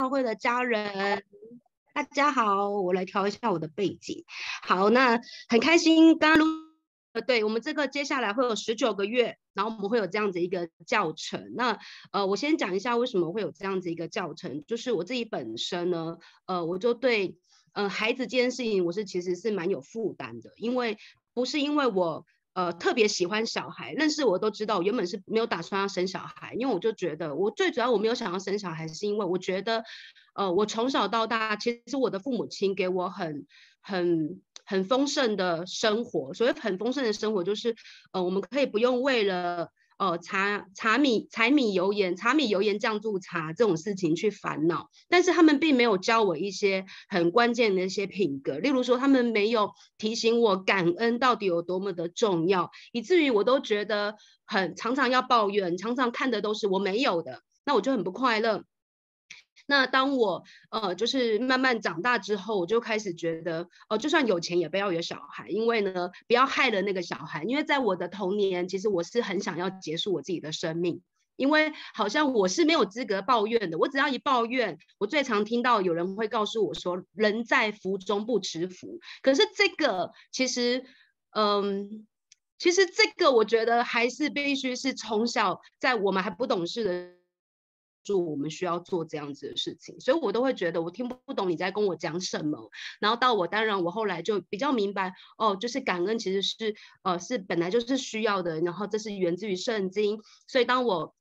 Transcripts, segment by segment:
教会的家人，大家好，我来调一下我的背景。好，那很开心，刚刚对我们这个接下来会有19个月，然后我们会有这样子一个教程。那我先讲一下为什么会有这样子一个教程，就是我自己本身呢，我就对孩子这件事情，我其实是蛮有负担的，因为不是因为我特别喜欢小孩，认识我都知道，我原本是没有打算要生小孩，因为我就觉得我最主要我没有想要生小孩，是因为我觉得我从小到大，其实我的父母亲给我很丰盛的生活。所谓很丰盛的生活，就是我们可以不用为了柴米油盐酱醋茶这种事情去烦恼，但是他们并没有教我一些很关键的一些品格，例如说他们没有提醒我感恩到底有多么的重要，以至于我都觉得常常要抱怨，常常看的都是我没有的，那我就很不快乐。那当我就是慢慢长大之后，我就开始觉得就算有钱也不要有小孩，因为呢不要害了那个小孩。因为在我的童年，其实我是很想要结束我自己的生命，因为好像我是没有资格抱怨的。我只要一抱怨，我最常听到有人会告诉我说人在福中不知福。可是这个其实这个我觉得还是必须是从小在我们还不懂事的我们需要做这样子的事情，所以我都会觉得我听不懂你在跟我讲什么。然后到当然我后来就比较明白就是感恩其实是本来就是需要的，然后这是源自于圣经。所以当我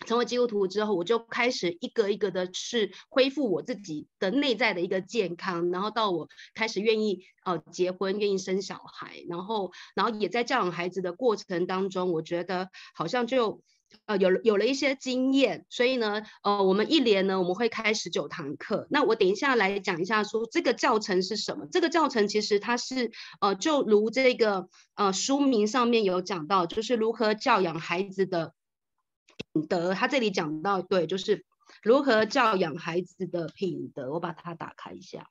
成为基督徒之后，我就开始一个一个的是恢复我自己的内在的一个健康，然后到我开始愿意结婚，愿意生小孩，然后也在教养孩子的过程当中，我觉得好像就有了一些经验。所以呢我们一连呢我们会开19堂课。那我等一下来讲一下说这个教程是什么。这个教程其实它是就如这个书名上面有讲到，就是如何教养孩子的品德。他这里讲到对，就是如何教养孩子的品德。我把它打开一下。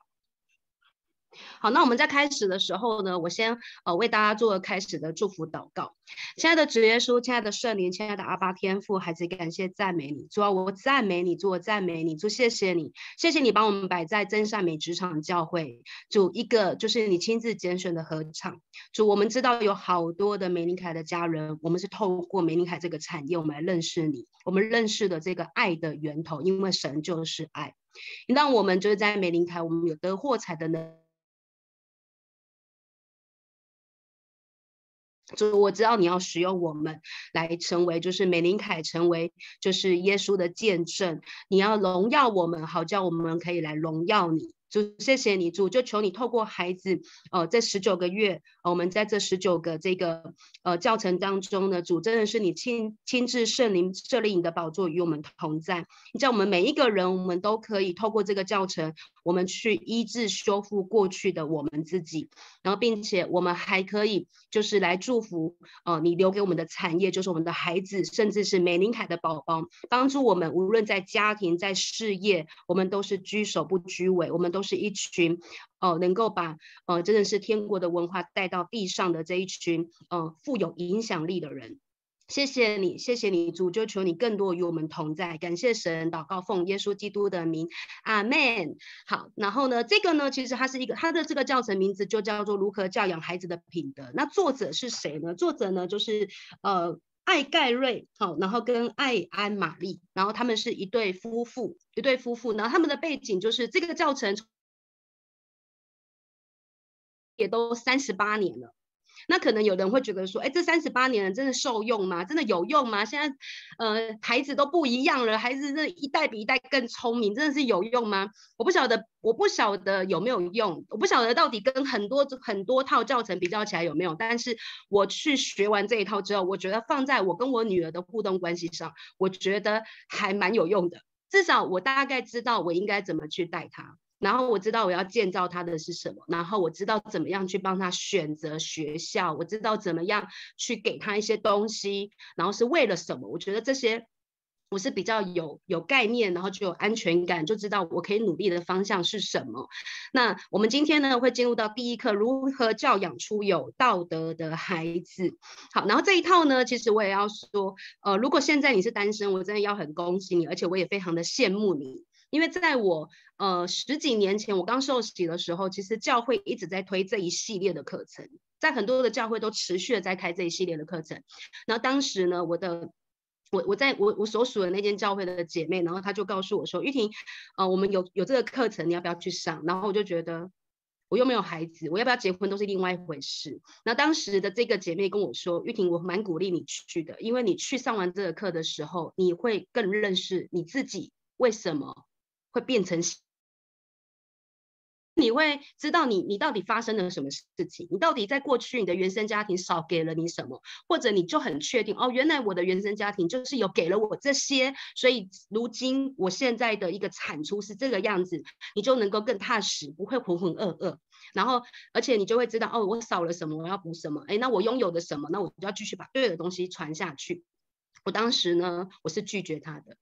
好，那我们在开始的时候呢，我先为大家做开始的祝福祷告。亲爱的主耶稣，亲爱的圣灵，亲爱的阿爸天父，孩子感谢赞美你。主啊，我赞美你，主我赞美你，主谢谢你，谢谢你把我们摆在真善美职场教会。主一个就是你亲自拣选的合场。主我们知道有好多的美林凯的家人，我们是透过美林凯这个产业我们来认识你，我们认识的这个爱的源头，因为神就是爱。让我们就是在美林凯我们有得获彩的能力。主我知道你要使用我们来成为就是美林凯，成为就是耶稣的见证，你要荣耀我们，好叫我们可以来荣耀你。主谢谢你，主就求你透过孩子这19个月我们在这19个这个教程当中呢，主真的是你亲自圣灵设立你的宝座与我们同在，你叫我们每一个人我们都可以透过这个教程，我们去医治修复过去的我们自己，然后并且我们还可以就是来祝福你留给我们的产业，就是我们的孩子，甚至是美林凯的宝宝，帮助我们无论在家庭在事业，我们都是居首不居尾，我们都是一群能够把真的是天国的文化带到地上的这一群富有影响力的人。谢谢你，谢谢你，主，就求你更多与我们同在。感谢神，祷告奉耶稣基督的名，阿们。好，然后呢，这个呢，其实它的这个教程名字就叫做如何教养孩子的品德。那作者是谁呢？作者呢就是艾盖瑞，然后跟艾安玛丽，然后他们是一对夫妇，然后他们的背景就是这个教程也都38年了。那可能有人会觉得说，这38年了真的受用吗？真的有用吗？现在孩子都不一样了，孩子真的一代比一代更聪明，真的是有用吗？我不晓得有没有用，我不晓得到底跟很多套教程比较起来有没有，但是我去学完这一套之后，我觉得放在我跟我女儿的互动关系上，我觉得还蛮有用的。至少我大概知道我应该怎么去带她，然后我知道我要建造他的是什么，然后我知道怎么样去帮他选择学校，我知道怎么样去给他一些东西，然后是为了什么。我觉得这些我是比较有概念，然后就有安全感，就知道我可以努力的方向是什么。那我们今天呢会进入到第一课，如何教养出有道德的孩子。好，然后这一套呢，其实我也要说如果现在你是单身，我真的要很恭喜你，而且我也非常的羡慕你。因为在我10几年前我刚受洗的时候，其实教会一直在推这一系列的课程，在很多的教会都持续的在开这一系列的课程。然后当时呢，我所属的那间教会的姐妹，然后她就告诉我说，玉婷，我们有这个课程，你要不要去上？然后我就觉得我又没有孩子，我要不要结婚都是另外一回事。那当时的这个姐妹跟我说，玉婷，我蛮鼓励你去的，因为你去上完这个课的时候，你会更认识你自己为什么会变成，你会知道你到底发生了什么事情，你到底在过去你的原生家庭少给了你什么，或者你就很确定哦，原来我的原生家庭就是有给了我这些，所以如今我现在的一个产出是这个样子，你就能够更踏实，不会浑浑噩噩。然后而且你就会知道哦，我少了什么，我要补什么，那我拥有的什么，那我就要继续把对的东西传下去。我当时呢，我是拒绝他的。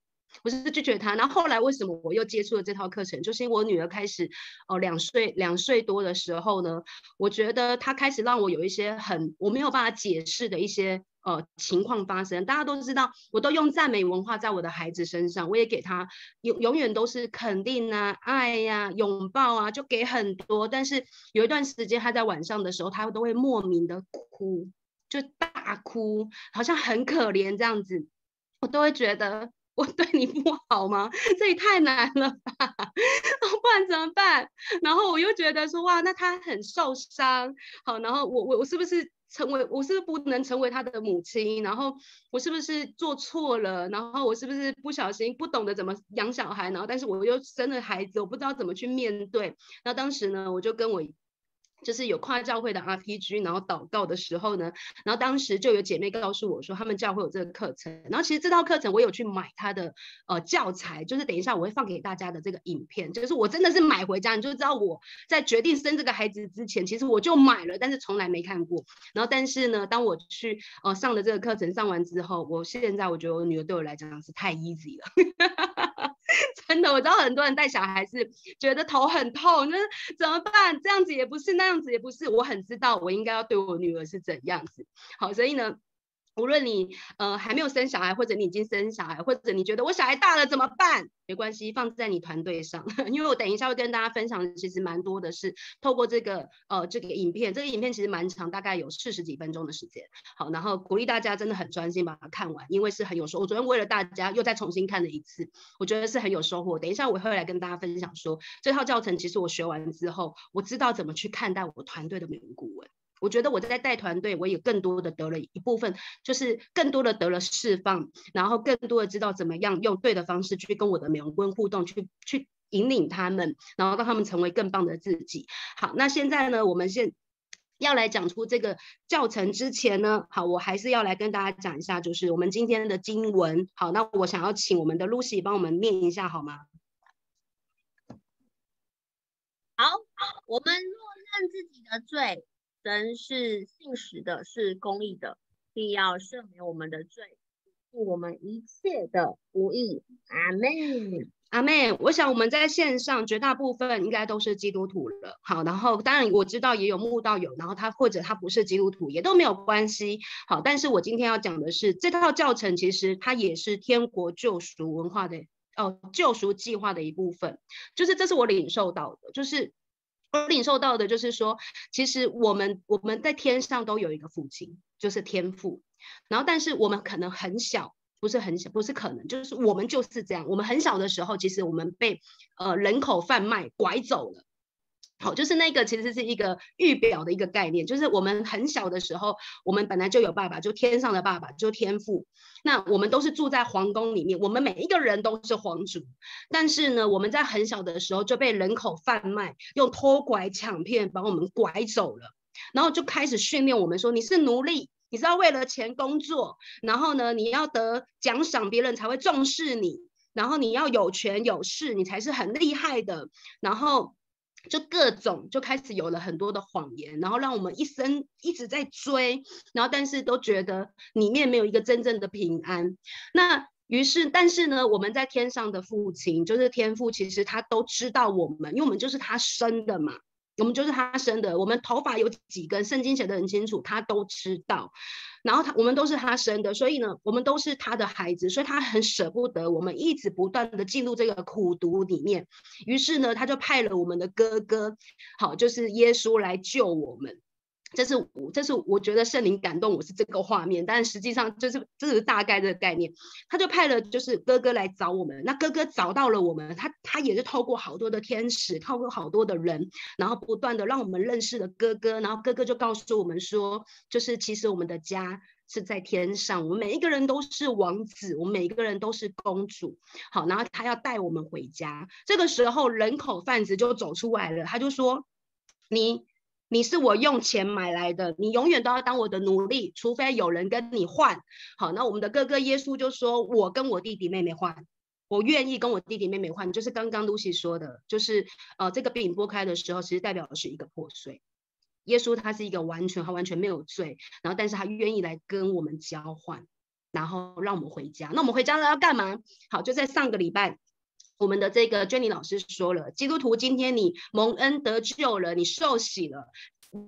然后后来为什么我又接触了这套课程，就是因为我女儿开始2岁多的时候呢，我觉得她开始让我有一些我没有办法解释的一些情况发生。大家都知道，我都用赞美文化在我的孩子身上，我也给他永远都是肯定啊、爱呀、拥抱啊，就给很多。但是有一段时间，他在晚上的时候，他都会莫名的哭，就大哭，好像很可怜这样子，我都会觉得我对你不好吗？这也太难了吧，不然怎么办？然后我又觉得说，哇，那他很受伤，好，然后我是不是不能成为他的母亲？然后我是不是做错了？然后我是不是不小心不懂得怎么养小孩？然后但是我又生了孩子，我不知道怎么去面对。那当时呢，我就跟我就是有跨教会的 RPG， 然后祷告的时候呢，然后当时就有姐妹告诉我说，他们教会有这个课程，然后其实这套课程我有去买它的教材，就是等一下我会放给大家的这个影片，就是我真的是买回家，你就知道我在决定生这个孩子之前，其实我就买了，但是从来没看过。然后但是呢，当我去上了这个课程，上完之后，现在我觉得我女儿对我来讲是太 easy 了。真的，我知道很多人带小孩是觉得头很痛，就是怎么办？这样子也不是，那样子也不是。我很知道我应该要对我女儿是怎样子。好，所以呢，无论你还没有生小孩，或者你已经生小孩，或者你觉得我小孩大了怎么办？没关系，放在你团队上，因为我等一下会跟大家分享的，其实蛮多的是透过这个影片，这个影片其实蛮长，大概有40几分钟的时间。好，然后鼓励大家真的很专心把它看完，因为是很有收获。我昨天为了大家又再重新看了一次，我觉得是很有收获。等一下我会来跟大家分享说，这套教程其实我学完之后，我知道怎么去看待我团队的美容顾问。我觉得我在带团队，我也更多的得了一部分，就是更多的得了释放，然后更多的知道怎么样用对的方式去跟我的美容顾问互动，去引领他们，然后让他们成为更棒的自己。好，那现在呢，我们要来讲出这个教程之前呢，好，我还是要来跟大家讲一下，就是我们今天的经文。好，那我想要请我们的 Lucy 帮我们念一下好吗？好，我们若认自己的罪，神是信实的，是公义的，必要赦免我们的罪，替我们一切的不义。阿们。阿妹，我想我们在线上绝大部分应该都是基督徒了。好，然后当然我知道也有慕道友，然后或者他不是基督徒也都没有关系。好，但是我今天要讲的是这套教程，其实它也是天国救赎文化的救赎计划的一部分。就是这是我领受到的，就是我领受到的就是说，其实我们在天上都有一个父亲，就是天父。然后但是我们可能很小。不是可能，就是我们就是这样。我们很小的时候，其实我们被人口贩卖拐走了。好，就是那个其实是一个预表的一个概念，就是我们很小的时候，我们本来就有爸爸，就天上的爸爸，就天父。那我们都是住在皇宫里面，我们每一个人都是皇族。但是呢，我们在很小的时候就被人口贩卖，用偷拐抢骗把我们拐走了，然后就开始训练我们说你是奴隶。你是要为了钱工作，然后呢，你要得奖赏，别人才会重视你，然后你要有权有势，你才是很厉害的，然后就各种就开始有了很多的谎言，然后让我们一生一直在追，然后但是都觉得里面没有一个真正的平安。那但是呢，我们在天上的父亲，就是天父，其实他都知道我们，因为我们就是他生的嘛。我们就是他生的，我们头发有几根，圣经写得很清楚，他都知道。然后我们都是他生的，所以呢，我们都是他的孩子，所以他很舍不得我们一直不断的进入这个苦毒里面。于是呢，他就派了我们的哥哥，好，就是耶稣来救我们。这是我觉得圣灵感动我是这个画面，但实际上这是大概这个概念。他就派了就是哥哥来找我们，那哥哥找到了我们，他也是透过好多的天使，透过好多的人，然后不断的让我们认识了哥哥，然后哥哥就告诉我们说，就是其实我们的家是在天上，我们每一个人都是王子，我们每一个人都是公主。好，然后他要带我们回家。这个时候人口贩子就走出来了，他就说你是我用钱买来的，你永远都要当我的奴隶，除非有人跟你换。好，那我们的哥哥耶稣就说，我跟我弟弟妹妹换，我愿意跟我弟弟妹妹换，就是刚刚 Lucy 说的，就是这个饼剥开的时候，其实代表的是一个破碎。耶稣他是一个他完全没有罪，然后但是他愿意来跟我们交换，然后让我们回家。那我们回家了要干嘛？好，就在上个礼拜。我们的这个 Jenny 老师说了，基督徒今天你蒙恩得救了，你受洗了，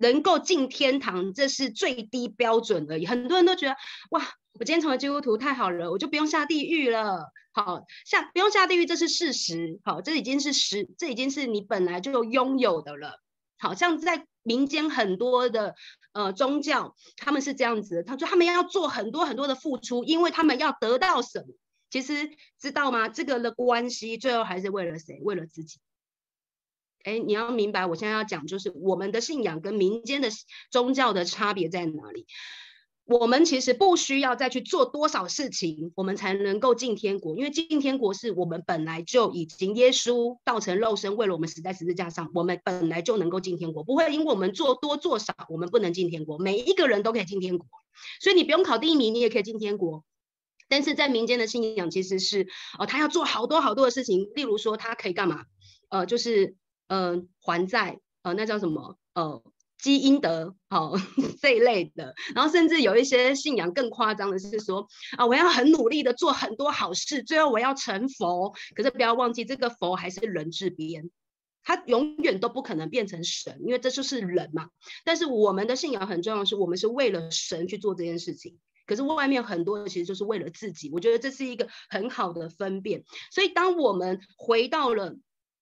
能够进天堂，这是最低标准而已。很多人都觉得，哇，我今天成为基督徒太好了，我就不用下地狱了。好，不用下地狱，这是事实。好，这已经是你本来就拥有的了。好像在民间很多的宗教，他们是这样子的，他说他们要做很多很多的付出，因为他们要得到什么。其实知道吗？这个的关系最后还是为了谁？为了自己。你要明白，我现在要讲就是我们的信仰跟民间的宗教的差别在哪里。我们其实不需要再去做多少事情，我们才能够进天国，因为进天国是我们本来就已经耶稣道成肉身，为了我们死在十字架上，我们本来就能够进天国，不会因为我们做多做少，我们不能进天国。每一个人都可以进天国，所以你不用考第一名，你也可以进天国。但是在民间的信仰其实是他要做好多好多的事情，例如说他可以干嘛？就是还债，那叫什么？积阴德，好这一类的。然后甚至有一些信仰更夸张的是说我要很努力的做很多好事，最后我要成佛。可是不要忘记，这个佛还是人制编，他永远都不可能变成神，因为这就是人嘛。但是我们的信仰很重要的是，我们是为了神去做这件事情。可是外面很多其实就是为了自己，我觉得这是一个很好的分辨。所以当我们回到了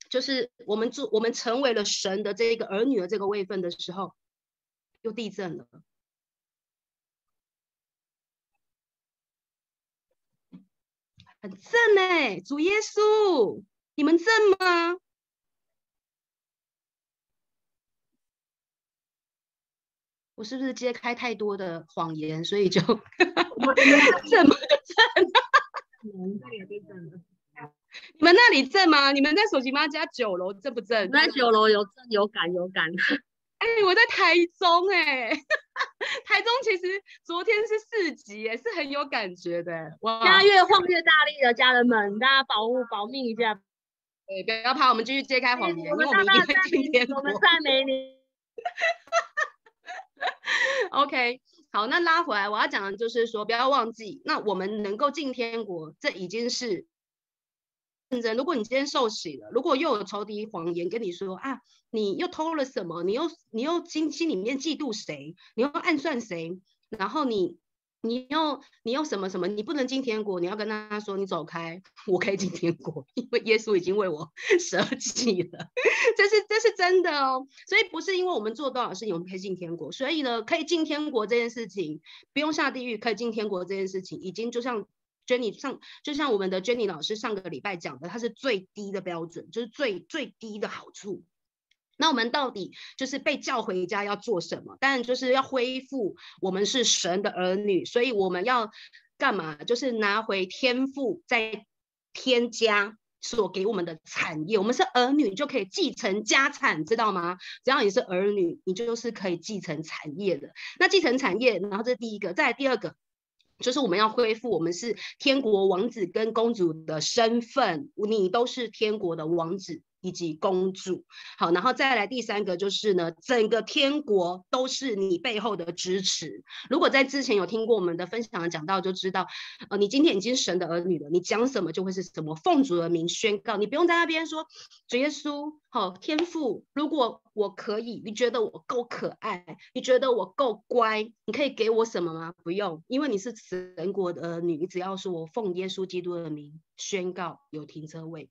就是我们成为了神的这个儿女的这个位分的时候，又地震了。很正主耶稣，你们正吗？我是不是揭开太多的谎言，所以就正吗？就正。你们那里正吗？你们在手机妈家9楼正不正？在9楼有正有感。我在台中台中其实昨天是4级是很有感觉的。哇！现在越晃越大力了，家人们，大家保命一下。不要怕，我们继续揭开谎言，因为我们一定会进天国。我们赞美你。OK， 好，那拉回来，我要讲的就是说，不要忘记，那我们能够进天国，这已经是认真。如果你今天受洗了，如果又有仇敌谎言跟你说你又偷了什么，你又心里面嫉妒谁，你又暗算谁，然后你又什么什么，你不能进天国，你要跟他说你走开，我可以进天国，因为耶稣已经为我舍己了。这是真的所以不是因为我们做多少事情我们可以进天国，所以呢，可以进天国这件事情，不用下地狱，可以进天国这件事情，已经就像我们的 Jenny 老师上个礼拜讲的，它是最低的标准，就是最低的好处。那我们到底就是被叫回家要做什么？当然就是要恢复我们是神的儿女，所以我们要干嘛？就是拿回天父在天家所给我们的产业。我们是儿女就可以继承家产，知道吗？只要你是儿女，你就是可以继承产业的。那继承产业，然后这是第一个，再来第二个。就是我们要恢复我们是天国王子跟公主的身份，你都是天国的王子以及公主。好，然后再来第3个就是呢，整个天国都是你背后的支持。如果在之前有听过我们的分享讲到，就知道，你今天已经神的儿女了，你讲什么就会是什么。奉主的名宣告，你不用在那边说主耶稣，好，天父，如果我可以，你觉得我够可爱，你觉得我够乖，你可以给我什么吗？不用，因为你是神国的儿女，你只要说我奉耶稣基督的名宣告有停车位。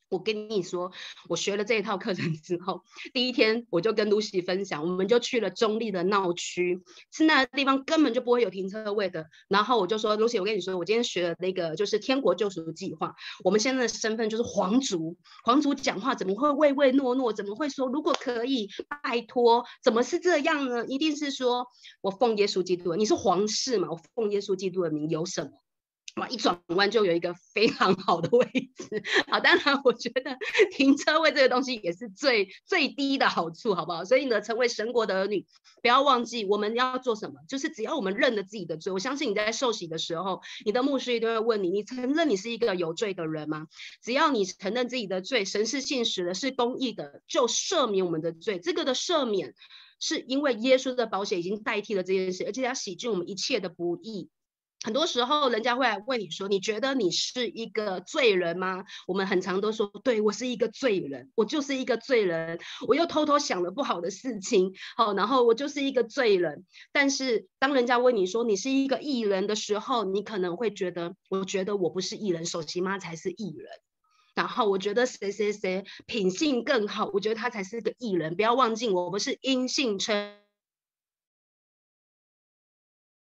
我跟你说，我学了这一套课程之后，第一天我就跟Lucy分享，我们就去了中立的闹区，是那个地方根本就不会有停车位的。然后我就说，Lucy，我跟你说，我今天学了那个就是天国救赎计划，我们现在的身份就是皇族，皇族讲话怎么会唯唯诺诺？怎么会说如果可以，拜托？怎么是这样呢？一定是说我奉耶稣基督，你是皇室嘛？我奉耶稣基督的名有什么？哇！一转弯就有一个非常好的位置。好，当然我觉得停车位这个东西也是最低的好处，好不好？所以呢，成为神国的儿女，不要忘记我们要做什么，就是只要我们认了自己的罪，我相信你在受洗的时候，你的牧师一定会问你，你承认你是一个有罪的人吗？只要你承认自己的罪，神是信实的，是公义的，就赦免我们的罪。这个的赦免是因为耶稣的宝血已经代替了这件事，而且要洗净我们一切的不义。很多时候人家会来问你说，你觉得你是一个罪人吗？我们很常都说，对，我是一个罪人，我就是一个罪人，我又偷偷想了不好的事情，好，然后我就是一个罪人。但是当人家问你说你是一个义人的时候，你可能会觉得，我觉得我不是义人，首席妈才是义人。然后我觉得谁谁谁品性更好，我觉得他才是个义人。不要忘记，我们是因信称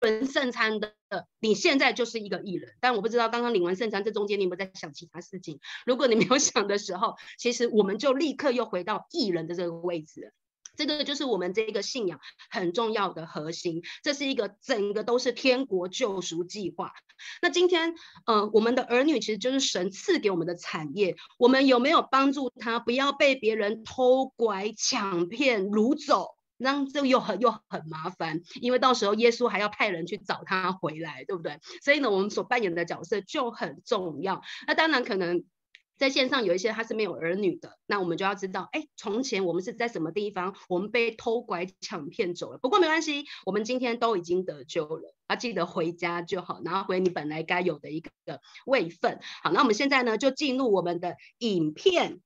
人圣餐的，你现在就是一个义人。但我不知道刚刚领完圣餐这中间你有没有在想其他事情。如果你没有想的时候，其实我们就立刻又回到义人的这个位置了。这个就是我们这个信仰很重要的核心，这是一个整个都是天国救赎计划。那今天我们的儿女其实就是神赐给我们的产业，我们有没有帮助他不要被别人偷拐抢骗掳走？那这又很麻烦，因为到时候耶稣还要派人去找他回来，对不对？所以呢，我们所扮演的角色就很重要。那当然可能在线上有一些他是没有儿女的，那我们就要知道，从前我们是在什么地方，我们被偷拐抢骗走了。不过没关系，我们今天都已经得救了，记得回家就好，拿回你本来该有的一个位分。好，那我们现在呢就进入我们的影片。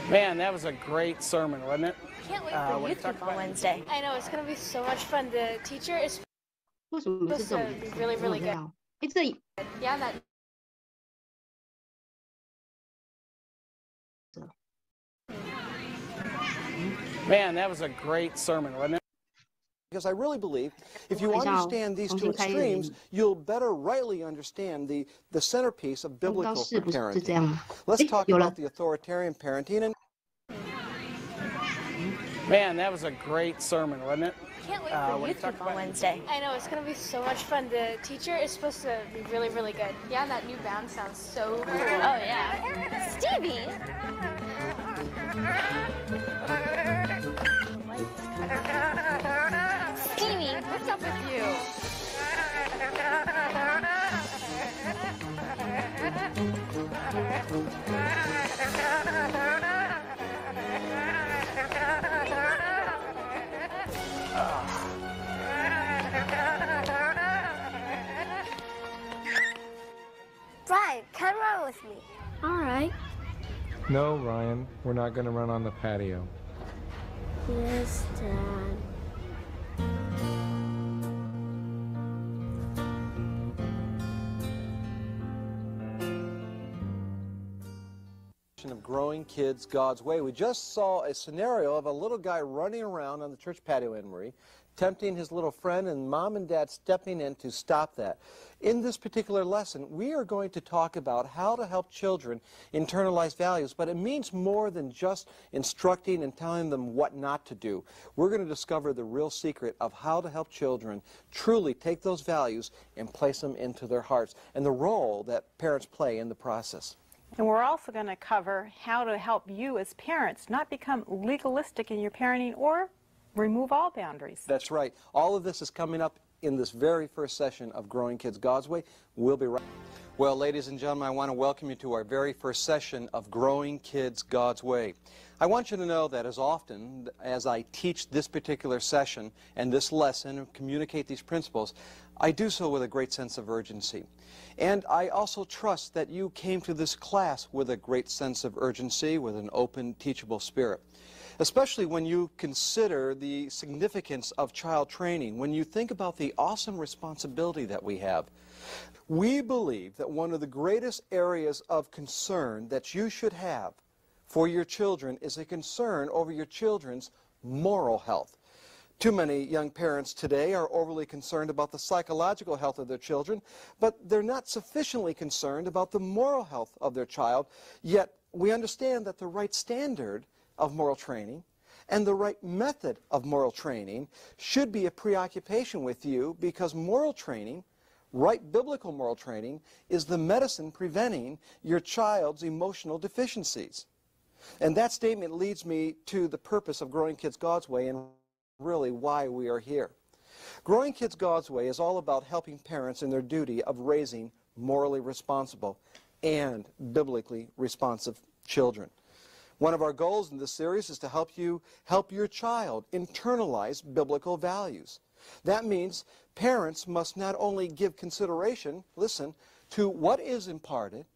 Man, that was a great sermon, wasn't it? Can't wait for youth group on Wednesday. I know, it's going to be so much fun. The teacher is 为什么是这种 really, really good. 这 Yeah, that. Man, that was a great sermon, wasn't it? Because I really believe if you understand these two extremes, you'll better rightly understand the centerpiece of biblical parenting. Let's talk about the authoritarian parenting. And Man, that was a great sermon, wasn't it? Can't wait for youth group on Wednesday. I know, it's going to be so much fun. The teacher is supposed to be really, really good. Yeah, that new band sounds so cool. Oh, yeah. Stevie! Stevie, what's up with you? Brian, come run with me. All right. No, Ryan, we're not going to run on the patio. Yes, Dad. Of growing kids God's way. We just saw a scenario of a little guy running around on the church patio, Anne-Marie, tempting his little friend, and mom and dad stepping in to stop that. In this particular lesson, we are going to talk about how to help children internalize values, but it means more than just instructing and telling them what not to do. We're going to discover the real secret of how to help children truly take those values and place them into their hearts, and the role that parents play in the process. And we're also going to cover how to help you as parents not become legalistic in your parenting or remove all boundaries. That's right. All of this is coming up in this very first session of Growing Kids God's Way. We'll be right back. Well, ladies and gentlemen, I want to welcome you to our very first session of Growing Kids God's Way. I want you to know that as often as I teach this particular session and this lesson and communicate these principles, I do so with a great sense of urgency. And I also trust that you came to this class with a great sense of urgency, with an open, teachable spirit. Especially when you consider the significance of child training, when you think about the awesome responsibility that we have. We believe that one of the greatest areas of concern that you should have for your children is a concern over your children's moral health. Too many young parents today are overly concerned about the psychological health of their children, but they're not sufficiently concerned about the moral health of their child. Yet we understand that the right standard of moral training and the right method of moral training should be a preoccupation with you, because moral training, right biblical moral training, is the medicine preventing your child's emotional deficiencies. And that statement leads me to the purpose of Growing Kids God's Way and really why we are here. Growing Kids God's Way is all about helping parents in their duty of raising morally responsible and biblically responsive children. One of our goals in this series is to help your child internalize biblical values. That means parents must not only give consideration, listen, to what is imparted,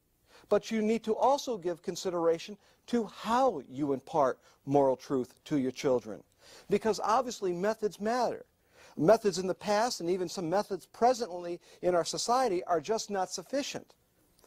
but you need to also give consideration to how you impart moral truth to your children. Because obviously methods matter. Methods in the past and even some methods presently in our society are just not sufficient.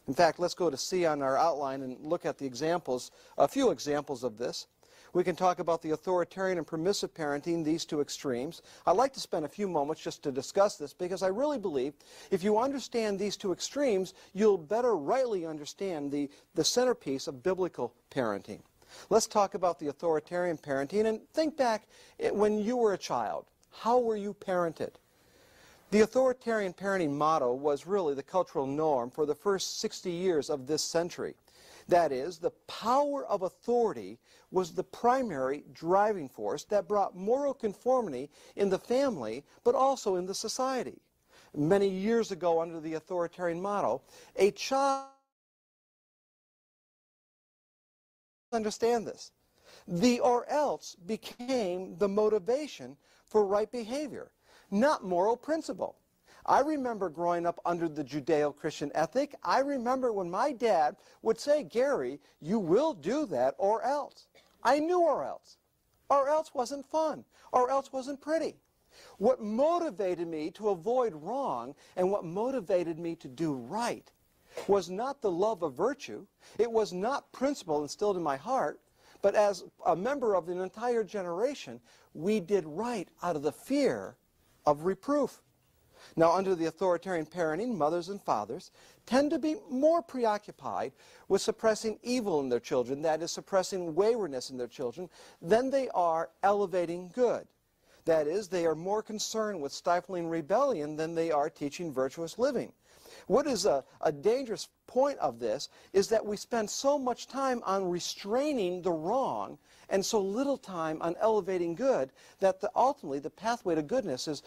In fact, let's go to C on our outline and look at the examples, a few examples of this. We can talk about the authoritarian and permissive parenting, these two extremes. I'd like to spend a few moments just to discuss this, because I really believe if you understand these two extremes, you'll better rightly understand the centerpiece of biblical parenting. Let's talk about the authoritarian parenting and think back when you were a child. How were you parented? The authoritarian parenting motto was really the cultural norm for the first 60 years of this century. That is, the power of authority was the primary driving force that brought moral conformity in the family, but also in the society. Many years ago, under the authoritarian motto, a child, understand this, the or else became the motivation for right behavior, not moral principle. I remember growing up under the Judeo-Christian ethic. I remember when my dad would say, Gary, you will do that or else. I knew or else. Or else wasn't fun. Or else wasn't pretty. What motivated me to avoid wrong and what motivated me to do right was not the love of virtue. It was not principle instilled in my heart. But as a member of an entire generation, we did right out of the fear of reproof. Now, under the authoritarian parenting, mothers and fathers tend to be more preoccupied with suppressing evil in their children, that is, suppressing waywardness in their children, than they are elevating good. That is, they are more concerned with stifling rebellion than they are teaching virtuous living. What is a dangerous point of this is that we spend so much time on restraining the wrong and so little time on elevating good that ultimately the pathway to goodness is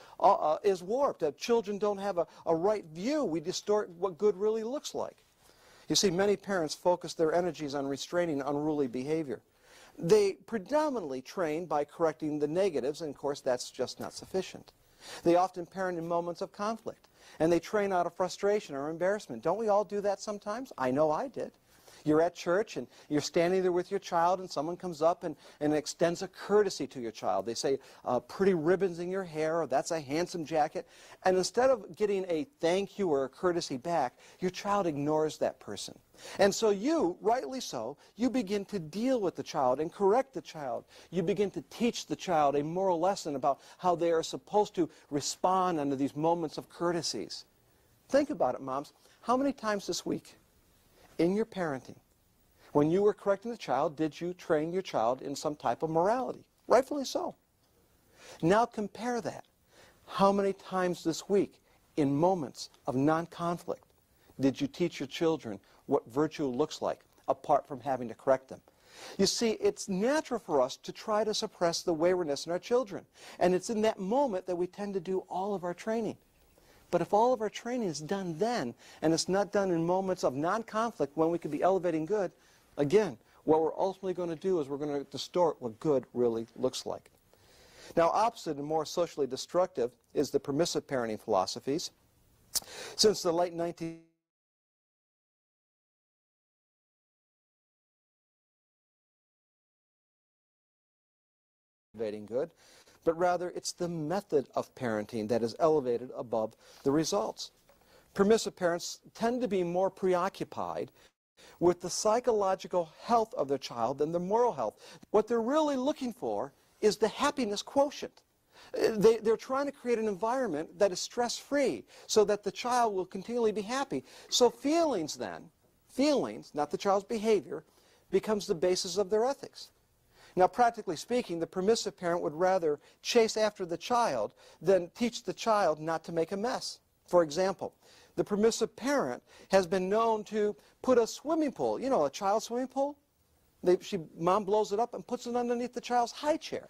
warped. Children don't have a right view. We distort what good really looks like. You see, many parents focus their energies on restraining unruly behavior. They predominantly train by correcting the negatives, and of course that's just not sufficient. They often parent in moments of conflict, and they train out of frustration or embarrassment. Don't we all do that sometimes? I know I did. You're at church and you're standing there with your child and someone comes up and extends a courtesy to your child. They say, pretty ribbons in your hair, or that's a handsome jacket. And instead of getting a thank you or a courtesy back, your child ignores that person. And so you, rightly so, you begin to deal with the child and correct the child. You begin to teach the child a moral lesson about how they are supposed to respond under these moments of courtesies. Think about it, moms. How many times this week in your parenting, when you were correcting the child, did you train your child in some type of morality? Rightfully so. Now compare that. How many times this week, in moments of non-conflict, did you teach your children what virtue looks like, apart from having to correct them? You see, it's natural for us to try to suppress the waywardness in our children. And it's in that moment that we tend to do all of our training. But if all of our training is done then, and it's not done in moments of non-conflict when we could be elevating good, again, what we're ultimately going to do is we're going to distort what good really looks like. Now, opposite and more socially destructive is the permissive parenting philosophies. Since the late 19th good, but rather it's the method of parenting that is elevated above the results. Permissive parents tend to be more preoccupied with the psychological health of their child than the moral health. What they're really looking for is the happiness quotient. They're trying to create an environment that is stress-free so that the child will continually be happy. So feelings then, not the child's behavior, becomes the basis of their ethics. Now, practically speaking, the permissive parent would rather chase after the child than teach the child not to make a mess. For example, the permissive parent has been known to put a swimming pool, you know, a child's swimming pool. Mom blows it up and puts it underneath the child's high chair.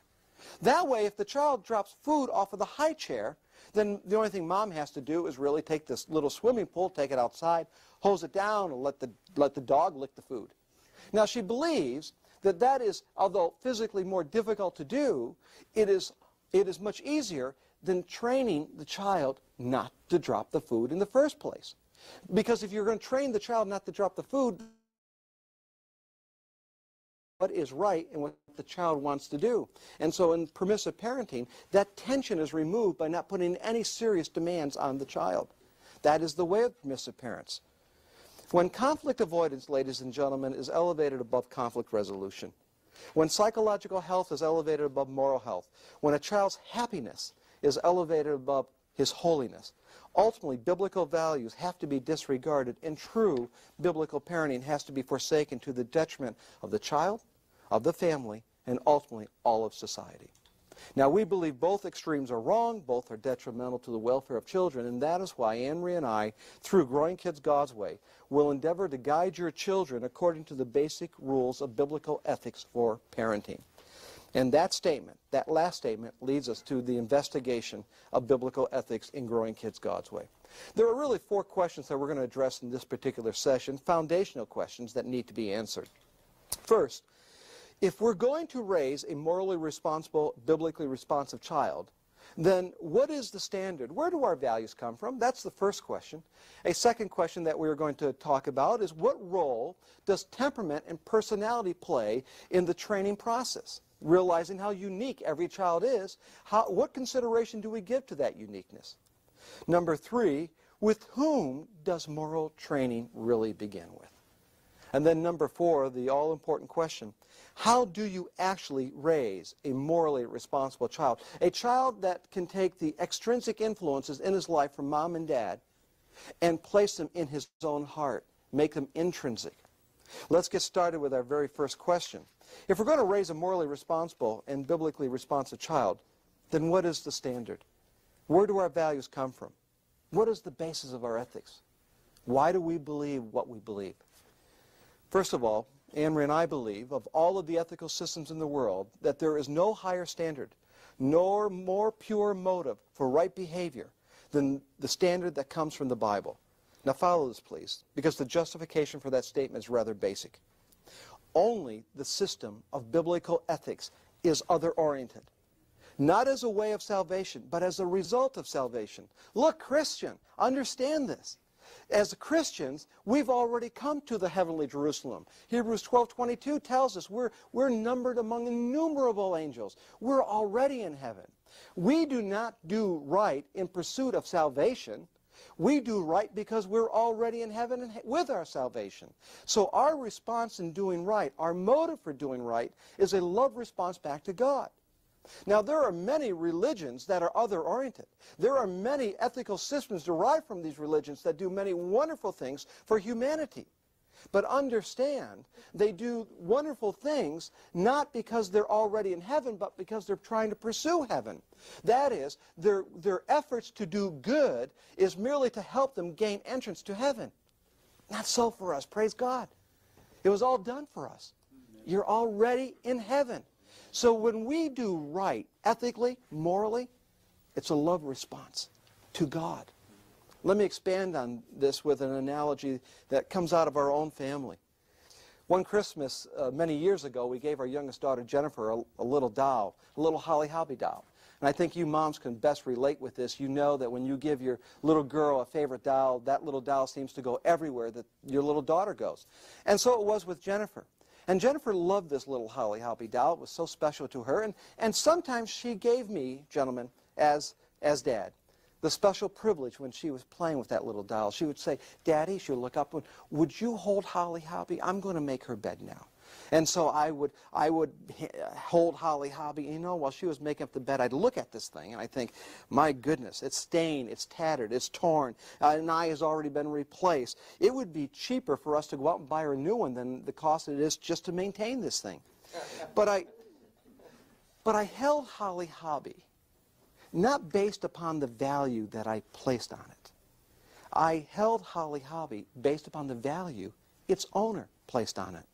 That way, if the child drops food off of the high chair, then the only thing mom has to do is really take this little swimming pool, take it outside, hose it down, and let the dog lick the food. Now, she believes that is, although physically more difficult to do, it is much easier than training the child not to drop the food in the first place. Because if you're going to train the child not to drop the food, what is right and what the child wants to do. And so in permissive parenting, that tension is removed by not putting any serious demands on the child. That is the way of permissive parents. When conflict avoidance, ladies and gentlemen, is elevated above conflict resolution, when psychological health is elevated above moral health, when a child's happiness is elevated above his holiness, ultimately biblical values have to be disregarded, and true biblical parenting has to be forsaken to the detriment of the child, of the family, and ultimately all of society. Now, we believe both extremes are wrong, both are detrimental to the welfare of children, and that is why Anne-Marie and I, through Growing Kids God's Way, will endeavor to guide your children according to the basic rules of biblical ethics for parenting. And that statement, that last statement, leads us to the investigation of biblical ethics in Growing Kids God's Way. There are really 4 questions that we're going to address in this particular session, foundational questions that need to be answered. First, if we're going to raise a morally responsible, biblically responsive child, then what is the standard? Where do our values come from? That's the first question. A second question that we're going to talk about is what role does temperament and personality play in the training process? Realizing how unique every child is, what consideration do we give to that uniqueness? Number 3, with whom does moral training really begin with? And then number 4, the all-important question, how do you actually raise a morally responsible child? A child that can take the extrinsic influences in his life from mom and dad and place them in his own heart, make them intrinsic. Let's get started with our very first question. If we're going to raise a morally responsible and biblically responsive child, then what is the standard? Where do our values come from? What is the basis of our ethics? Why do we believe what we believe? First of all, Anne-Marie and I believe, of all of the ethical systems in the world, that there is no higher standard, nor more pure motive for right behavior than the standard that comes from the Bible. Now follow this, please, because the justification for that statement is rather basic. Only the system of biblical ethics is other-oriented, not as a way of salvation, but as a result of salvation. Look, Christian, understand this. As Christians, we've already come to the heavenly Jerusalem. Hebrews 12:22 tells us we're numbered among innumerable angels. We're already in heaven. We do not do right in pursuit of salvation. We do right because we're already in heaven with our salvation. So our response in doing right, our motive for doing right, is a love response back to God. Now, there are many religions that are other-oriented. There are many ethical systems derived from these religions that do many wonderful things for humanity. But understand, they do wonderful things not because they're already in heaven, but because they're trying to pursue heaven. That is, their efforts to do good is merely to help them gain entrance to heaven. Not so for us, praise God. It was all done for us. you're already in heaven. So when we do right, ethically, morally, it's a love response to God. Let me expand on this with an analogy that comes out of our own family. One Christmas, many years ago, we gave our youngest daughter, Jennifer, a little doll, a little Holly Hobbie doll. And I think you moms can best relate with this. You know that when you give your little girl a favorite doll, that little doll seems to go everywhere that your little daughter goes. And so it was with Jennifer. And Jennifer loved this little Holly Hobbie doll. It was so special to her. And sometimes she gave me, gentlemen, as Dad, the special privilege when she was playing with that little doll. She would say, Daddy, she would look up, would you hold Holly Hobbie? I'm going to make her bed now. And so I would hold Holly Hobbie, you know, while she was making up the bed, I'd look at this thing and I think, my goodness, it's stained, it's tattered, it's torn, an eye has already been replaced. It would be cheaper for us to go out and buy her a new one than the cost it is just to maintain this thing. But I held Holly Hobbie, not based upon the value that I placed on it. I held Holly Hobbie based upon the value its owner placed on it.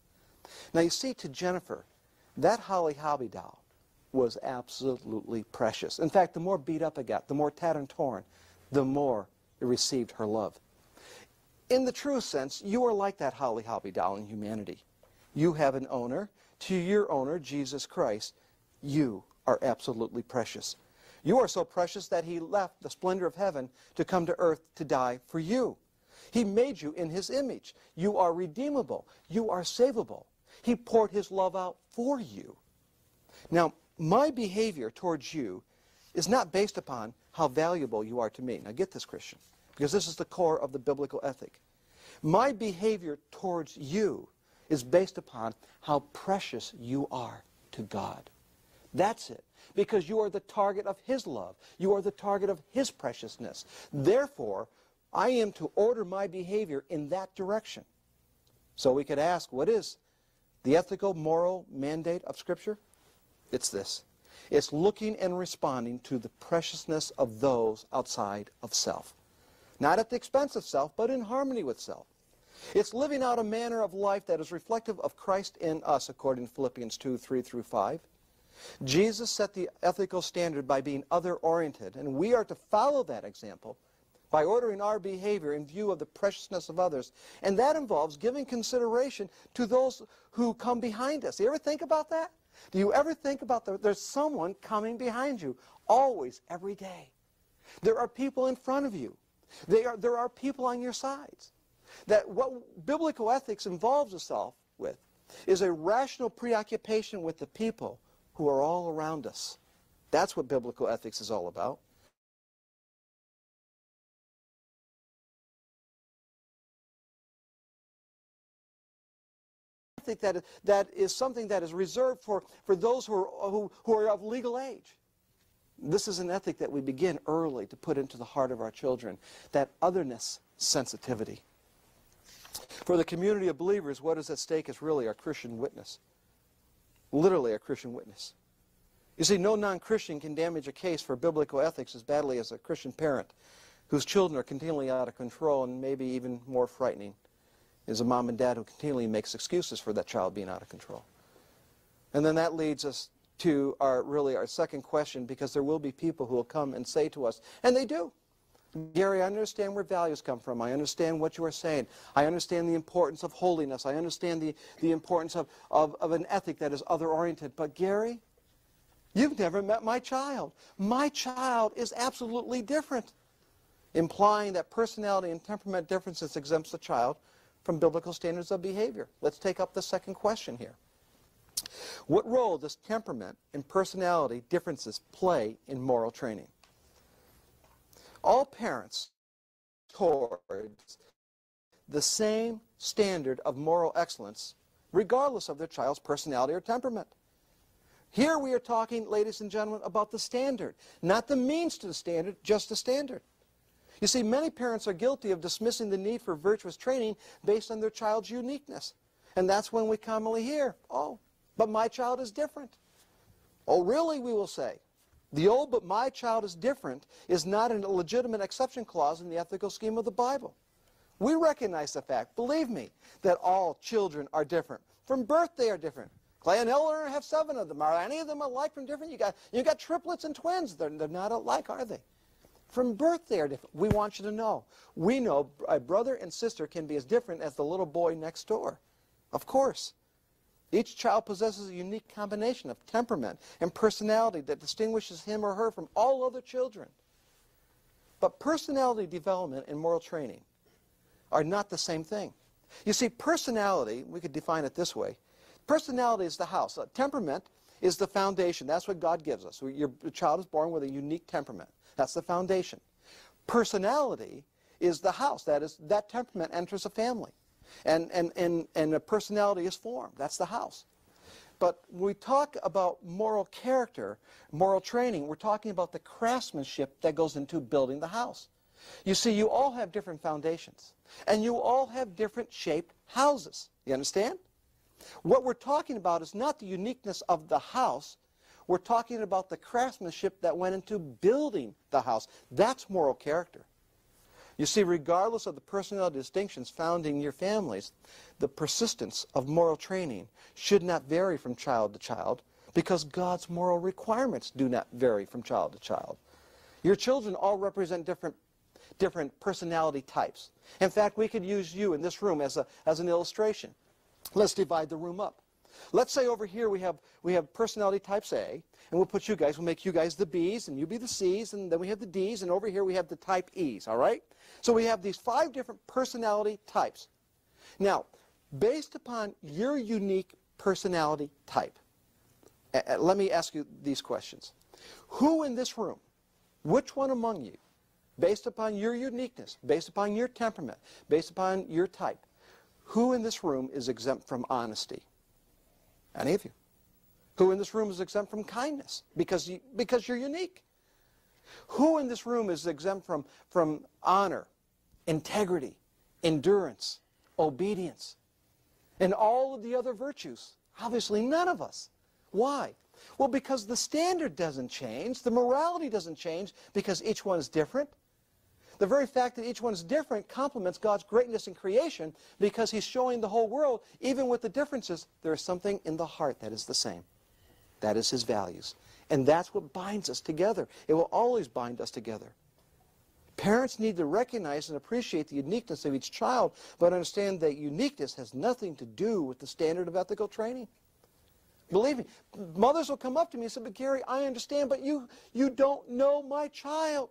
Now you see, to Jennifer, that Holly Hobbie doll was absolutely precious. In fact, the more beat up it got, the more tattered and torn, the more it received her love. In the true sense, you are like that Holly Hobbie doll in humanity. You have an owner. To your owner, Jesus Christ, you are absolutely precious. You are so precious that he left the splendor of heaven to come to earth to die for you. He made you in his image. You are redeemable. You are savable. He poured his love out for you. Now, my behavior towards you is not based upon how valuable you are to me. Now, get this, Christian, because this is the core of the biblical ethic. My behavior towards you is based upon how precious you are to God. That's it. Because you are the target of his love. You are the target of his preciousness. Therefore, I am to order my behavior in that direction. So we could ask, what is the ethical, moral mandate of Scripture? It's this. It's looking and responding to the preciousness of those outside of self. Not at the expense of self, but in harmony with self. It's living out a manner of life that is reflective of Christ in us, according to Philippians 2:3-5. Jesus set the ethical standard by being other-oriented, and we are to follow that example by ordering our behavior in view of the preciousness of others. And that involves giving consideration to those who come behind us. Do you ever think about that? Do you ever think about there's someone coming behind you, always, every day? There are people in front of you. There are people on your sides. That what biblical ethics involves itself with is a rational preoccupation with the people who are all around us. That's what biblical ethics is all about. I think that is something that is reserved for those who are of legal age. This is an ethic that we begin early to put into the heart of our children, that otherness sensitivity. For the community of believers, what is at stake is really our Christian witness. Literally a Christian witness. You see, no non-Christian can damage a case for biblical ethics as badly as a Christian parent whose children are continually out of control, and maybe even more frightening is a mom and dad who continually makes excuses for that child being out of control. And then that leads us to our second question, because there will be people who will come and say to us, and they do, Gary, I understand where values come from. I understand what you are saying. I understand the importance of holiness. I understand the importance of an ethic that is other-oriented. But Gary, you've never met my child. My child is absolutely different, implying that personality and temperament differences exempts the child from biblical standards of behavior. Let's take up the second question here. What role does temperament and personality differences play in moral training? All parents towards the same standard of moral excellence, regardless of their child's personality or temperament. Here we are talking, ladies and gentlemen, about the standard, not the means to the standard, just the standard. You see, many parents are guilty of dismissing the need for virtuous training based on their child's uniqueness. And that's when we commonly hear, oh, but my child is different. Oh, really, we will say. The old "but my child is different" is not a legitimate exception clause in the ethical scheme of the Bible. We recognize the fact, believe me, that all children are different. From birth they are different. Clay and Eleanor have 7 of them. Are any of them alike from different? You got triplets and twins. They're not alike, are they? From birth they are different. We want you to know. We know a brother and sister can be as different as the little boy next door. Of course. Each child possesses a unique combination of temperament and personality that distinguishes him or her from all other children. But personality development and moral training are not the same thing. You see, personality, we could define it this way. Personality is the house. Temperament is the foundation. That's what God gives us. Your child is born with a unique temperament. That's the foundation. Personality is the house. That temperament enters a family. And a personality is formed. That's the house. But when we talk about moral character, moral training, we're talking about the craftsmanship that goes into building the house. You see, you all have different foundations. And you all have different shaped houses. You understand? What we're talking about is not the uniqueness of the house. We're talking about the craftsmanship that went into building the house. That's moral character. You see, regardless of the personality distinctions found in your families, the persistence of moral training should not vary from child to child because God's moral requirements do not vary from child to child. Your children all represent different personality types. In fact, we could use you in this room as an illustration. Let's divide the room up. Let's say over here we have personality types A, and we'll put you guys, we'll make you guys the B's, and you be the C's, and then we have the D's, and over here we have the type E's, all right? So we have these 5 different personality types. Now, based upon your unique personality type, let me ask you these questions. Who in this room, which one among you, based upon your uniqueness, based upon your temperament, based upon your type, who in this room is exempt from honesty? Any of you? Who in this room is exempt from kindness? Because you're unique. Who in this room is exempt from honor, integrity, endurance, obedience, and all of the other virtues? Obviously none of us. Why? Well, because the standard doesn't change, the morality doesn't change, because each one is different. The very fact that each one's different complements God's greatness in creation because He's showing the whole world, even with the differences, there is something in the heart that is the same. That is His values. And that's what binds us together. It will always bind us together. Parents need to recognize and appreciate the uniqueness of each child, but understand that uniqueness has nothing to do with the standard of ethical training. Believe me, mothers will come up to me and say, but Gary, I understand, but you don't know my child.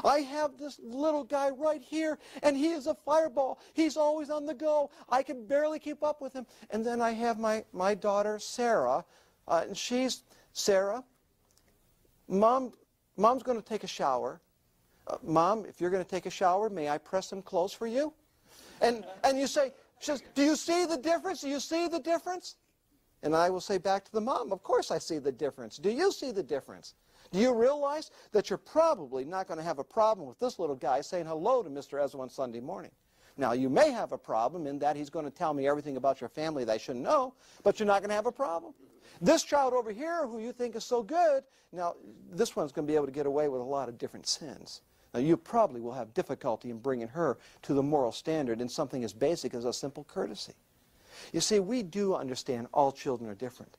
I have this little guy right here, and he is a fireball. He's always on the go. I can barely keep up with him. And then I have my daughter, Sarah, and she's, Sarah, Mom's going to take a shower. Mom, if you're going to take a shower, may I press some clothes for you? And you say, she says, do you see the difference? Do you see the difference? And I will say back to the mom, of course I see the difference. Do you see the difference? Do you realize that you're probably not going to have a problem with this little guy saying hello to Mr. Ezra on Sunday morning? Now, you may have a problem in that he's going to tell me everything about your family that I shouldn't know, but you're not going to have a problem. This child over here who you think is so good, now, this one's going to be able to get away with a lot of different sins. Now, you probably will have difficulty in bringing her to the moral standard in something as basic as a simple courtesy. You see, we do understand all children are different.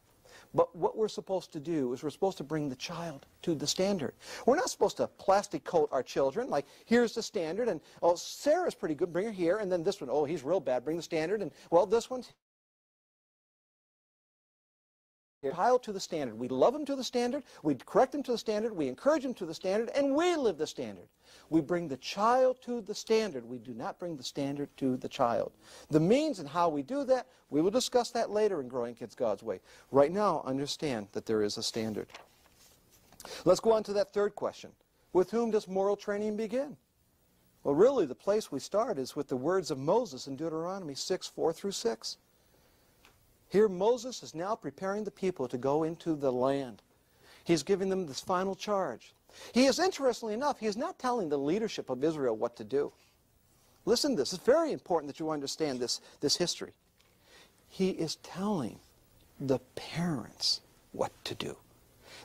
But what we're supposed to do is we're supposed to bring the child to the standard. We're not supposed to plastic coat our children, like, here's the standard, and, oh, Sarah's pretty good, bring her here, and then this one, oh, he's real bad, bring the standard, and, well, this one's child to the standard. We love him to the standard, we correct him to the standard, we encourage him to the standard, and we live the standard. We bring the child to the standard. We do not bring the standard to the child. The means and how we do that, we will discuss that later in Growing Kids God's Way. Right now, understand that there is a standard. Let's go on to that third question. With whom does moral training begin? Well, really, the place we start is with the words of Moses in Deuteronomy 6:4-6. Here, Moses is now preparing the people to go into the land. He's giving them this final charge. He is, interestingly enough, he is not telling the leadership of Israel what to do. Listen to this. It's very important that you understand this history. He is telling the parents what to do.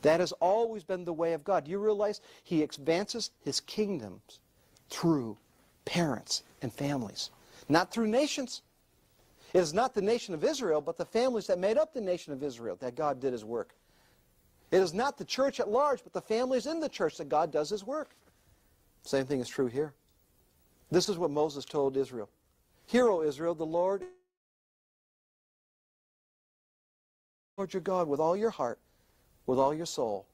That has always been the way of God. Do you realize He advances His kingdoms through parents and families, not through nations? It is not the nation of Israel, but the families that made up the nation of Israel that God did his work. It is not the church at large, but the families in the church that God does his work. Same thing is true here. This is what Moses told Israel. Hear, O Israel, the Lord your God with all your heart, with all your soul,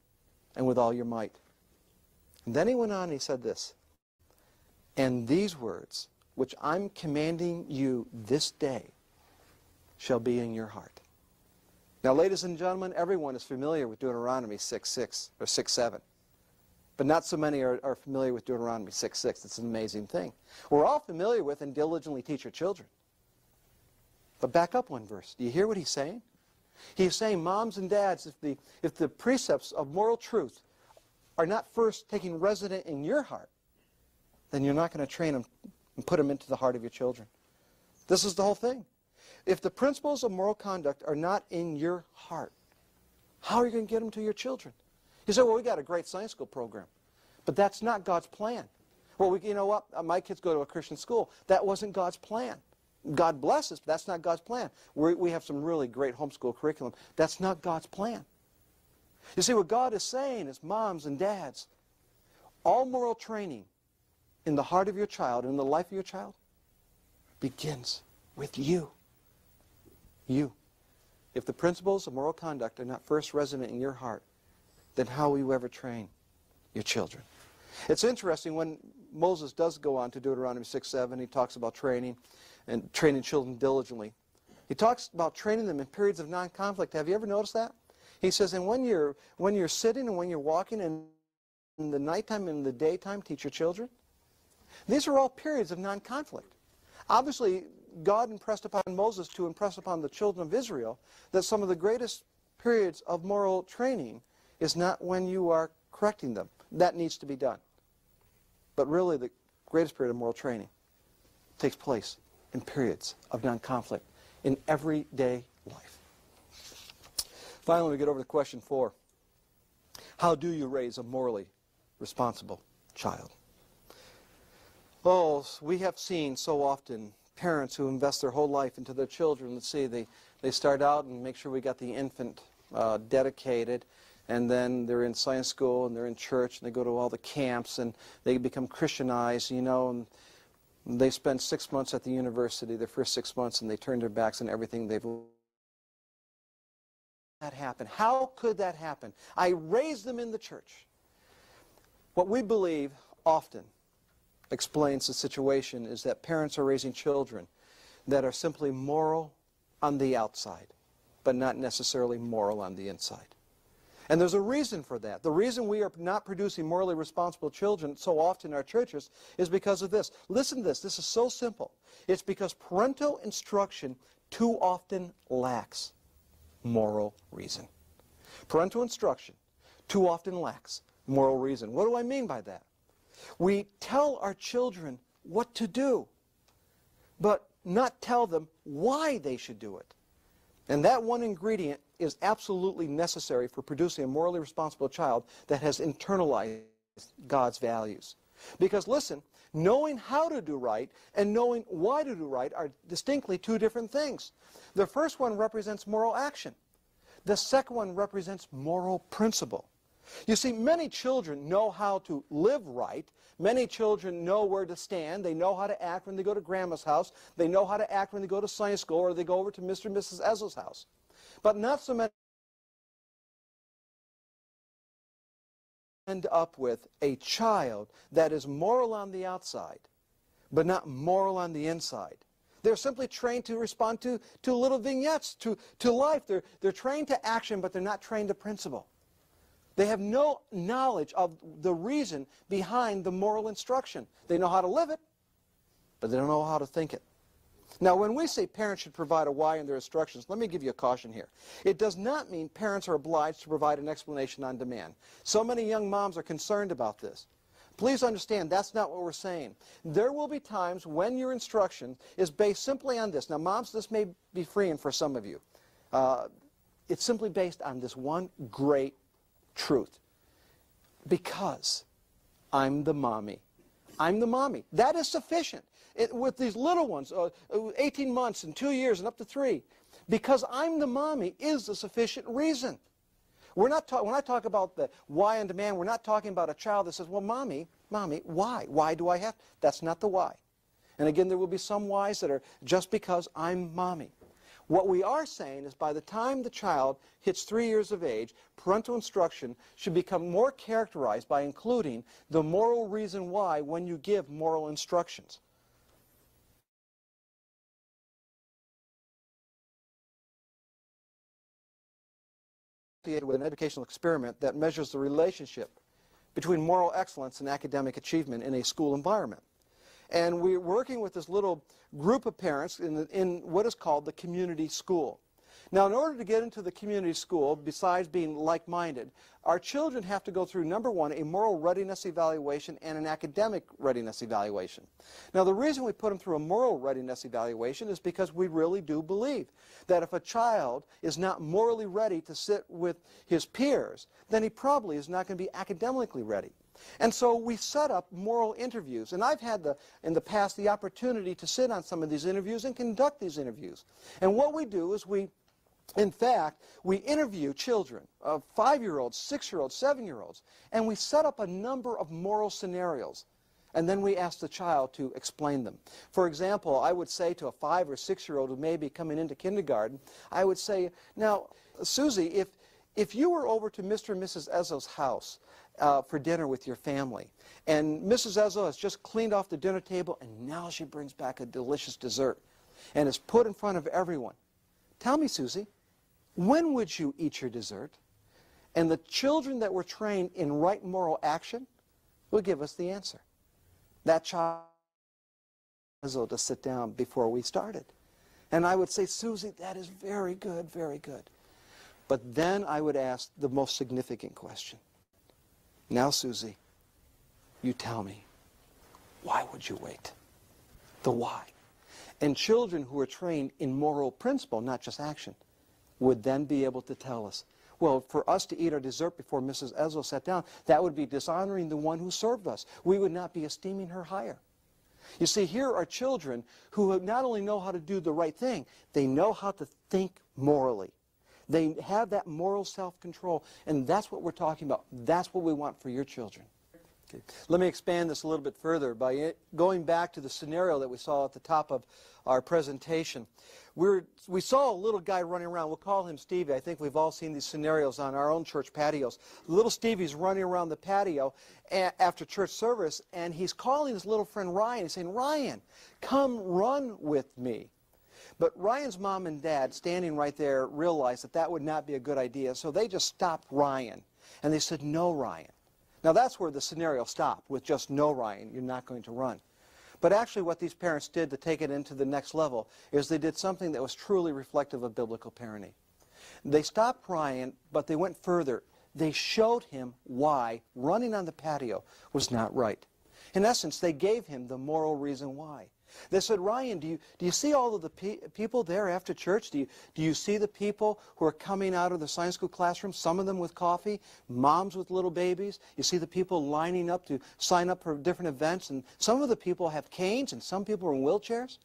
and with all your might. And then he went on and he said this, and these words, which I'm commanding you this day, shall be in your heart. Now, ladies and gentlemen, everyone is familiar with Deuteronomy 6:6 or 6:7. But not so many are familiar with Deuteronomy 6:6. It's an amazing thing. We're all familiar with and diligently teach our children. But back up one verse. Do you hear what he's saying? He's saying, moms and dads, if the precepts of moral truth are not first taking resident in your heart, then you're not going to train them and put them into the heart of your children. This is the whole thing. If the principles of moral conduct are not in your heart, how are you going to get them to your children? You say, well, we got a great Sunday school program. But that's not God's plan. Well, you know what? My kids go to a Christian school. That wasn't God's plan. God bless us, but that's not God's plan. We have some really great homeschool curriculum. That's not God's plan. You see, what God is saying is, moms and dads, all moral training in the heart of your child, in the life of your child, begins with you. You. If the principles of moral conduct are not first resident in your heart, then how will you ever train your children? It's interesting when Moses does go on to Deuteronomy 6:7, he talks about training and training children diligently. He talks about training them in periods of non-conflict. Have you ever noticed that? He says, and when you're sitting and when you're walking and in the nighttime and in the daytime, teach your children. These are all periods of non-conflict. Obviously, God impressed upon Moses to impress upon the children of Israel that some of the greatest periods of moral training is not when you are correcting them. That needs to be done. But really, the greatest period of moral training takes place in periods of non-conflict in everyday life. Finally, we get over to question 4. How do you raise a morally responsible child? Oh, we have seen so often parents who invest their whole life into their children. Let's see, they start out and make sure we got the infant dedicated, and then they're in science school and they're in church and they go to all the camps and they become Christianized, you know, and they spend 6 months at the university, their first 6 months, and they turn their backs on everything they've learned. That happened. How could that happen? I raised them in the church. What we believe often explains the situation is that parents are raising children that are simply moral on the outside, but not necessarily moral on the inside. And there's a reason for that. The reason we are not producing morally responsible children so often in our churches is because of this. Listen to this. This is so simple. It's because parental instruction too often lacks moral reason. Parental instruction too often lacks moral reason. What do I mean by that? We tell our children what to do, but not tell them why they should do it. And that one ingredient is absolutely necessary for producing a morally responsible child that has internalized God's values. Because listen, knowing how to do right and knowing why to do right are distinctly two different things. The first one represents moral action. The second one represents moral principle. You see, many children know how to live right. Many children know where to stand. They know how to act when they go to grandma's house. They know how to act when they go to science school or they go over to Mr. and Mrs. Ezell's house. But not so many end up with a child that is moral on the outside, but not moral on the inside. They're simply trained to respond to little vignettes, to life. They're trained to action, but they're not trained to principle. They have no knowledge of the reason behind the moral instruction. They know how to live it, but they don't know how to think it. Now, when we say parents should provide a why in their instructions, let me give you a caution here. It does not mean parents are obliged to provide an explanation on demand. So many young moms are concerned about this. Please understand, that's not what we're saying. There will be times when your instruction is based simply on this. Now, moms, this may be freeing for some of you. It's simply based on this one great truth. Because I'm the mommy. I'm the mommy. That is sufficient. with these little ones, 18 months and 2 years and up to 3, because I'm the mommy is the sufficient reason. When I talk about the why on demand, we're not talking about a child that says, well, mommy, why? Why do I have to? That's not the why. And again, there will be some whys that are just because I'm mommy. What we are saying is by the time the child hits 3 years of age, parental instruction should become more characterized by including the moral reason why when you give moral instructions. With an educational experiment that measures the relationship between moral excellence and academic achievement in a school environment. And we're working with this little group of parents in what is called the community school. Now, in order to get into the community school, besides being like-minded, our children have to go through, number one, a moral readiness evaluation and an academic readiness evaluation. Now, the reason we put them through a moral readiness evaluation is because we really do believe that if a child is not morally ready to sit with his peers, then he probably is not going to be academically ready. And so we set up moral interviews, and I've had in the past the opportunity to sit on some of these interviews and conduct these interviews. And what we do is in fact, we interview children, 5-year-olds, 6-year-olds, 7-year-olds, and we set up a number of moral scenarios. And then we ask the child to explain them. For example, I would say to a 5 or 6-year-old who may be coming into kindergarten, I would say, now, Susie, if you were over to Mr. and Mrs. Ezzo's house for dinner with your family, and Mrs. Ezzo has just cleaned off the dinner table, and now she brings back a delicious dessert, and is put in front of everyone. Tell me, Susie, when would you eat your dessert? And the children that were trained in right moral action will give us the answer. That child to sit down before we started. And I would say, Susie, that is very good, very good. But then I would ask the most significant question. Now, Susie, you tell me, why would you wait? The why. And children who are trained in moral principle, not just action, would then be able to tell us, well, for us to eat our dessert before Mrs. Ezzo sat down, that would be dishonoring the one who served us. We would not be esteeming her higher. You see, here are children who not only know how to do the right thing, they know how to think morally. They have that moral self-control, and that's what we're talking about. That's what we want for your children. Okay. Let me expand this a little bit further by going back to the scenario that we saw at the top of our presentation. We saw a little guy running around. We'll call him Stevie. I think we've all seen these scenarios on our own church patios. Little Stevie's running around the patio after church service, and he's calling his little friend Ryan. He's saying, Ryan, come run with me. But Ryan's mom and dad, standing right there, realized that that would not be a good idea, so they just stopped Ryan. And they said, no, Ryan. Now that's where the scenario stopped, with just no, Ryan, you're not going to run. But actually what these parents did to take it into the next level is they did something that was truly reflective of biblical parenting. They stopped Ryan, but they went further. They showed him why running on the patio was not right. In essence, they gave him the moral reason why. They said, Ryan, do you see all of the people there after church? Do you see the people who are coming out of the Sunday school classroom, some of them with coffee, moms with little babies? You see the people lining up to sign up for different events, and some of the people have canes and some people are in wheelchairs?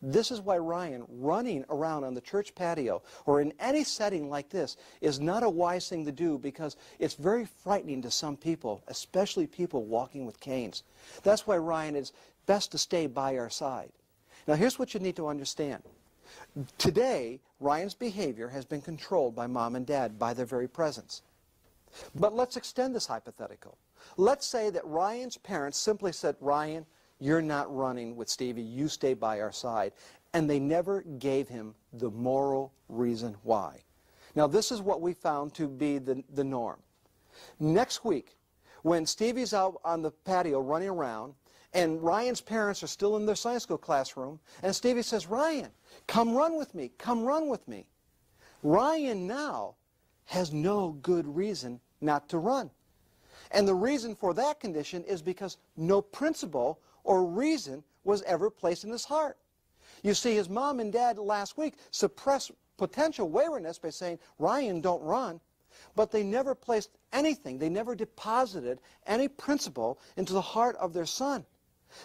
This is why Ryan running around on the church patio or in any setting like this is not a wise thing to do, because it's very frightening to some people, especially people walking with canes. That's why Ryan is best to stay by our side. Now here's what you need to understand. Today, Ryan's behavior has been controlled by mom and dad, by their very presence. But let's extend this hypothetical. Let's say that Ryan's parents simply said, Ryan, you're not running with Stevie, you stay by our side. And they never gave him the moral reason why. Now this is what we found to be the norm. Next week, when Stevie's out on the patio running around, and Ryan's parents are still in their Sunday school classroom, and Stevie says, Ryan, come run with me, come run with me. Ryan now has no good reason not to run. And the reason for that condition is because no principle or reason was ever placed in his heart. You see, his mom and dad last week suppressed potential waywardness by saying, Ryan, don't run. But they never placed anything, they never deposited any principle into the heart of their son.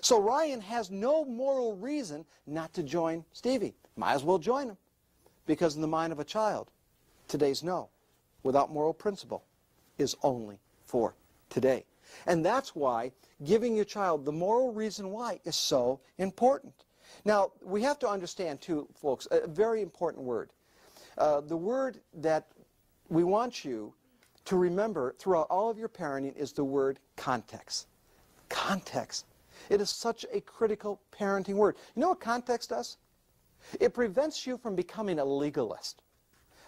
So Ryan has no moral reason not to join Stevie. Might as well join him. Because in the mind of a child, today's no, without moral principle, is only for today. And that's why giving your child the moral reason why is so important. Now, we have to understand, too, folks, a very important word. The word that we want you to remember throughout all of your parenting is the word context. Context. It is such a critical parenting word. You know what context does? It prevents you from becoming a legalist.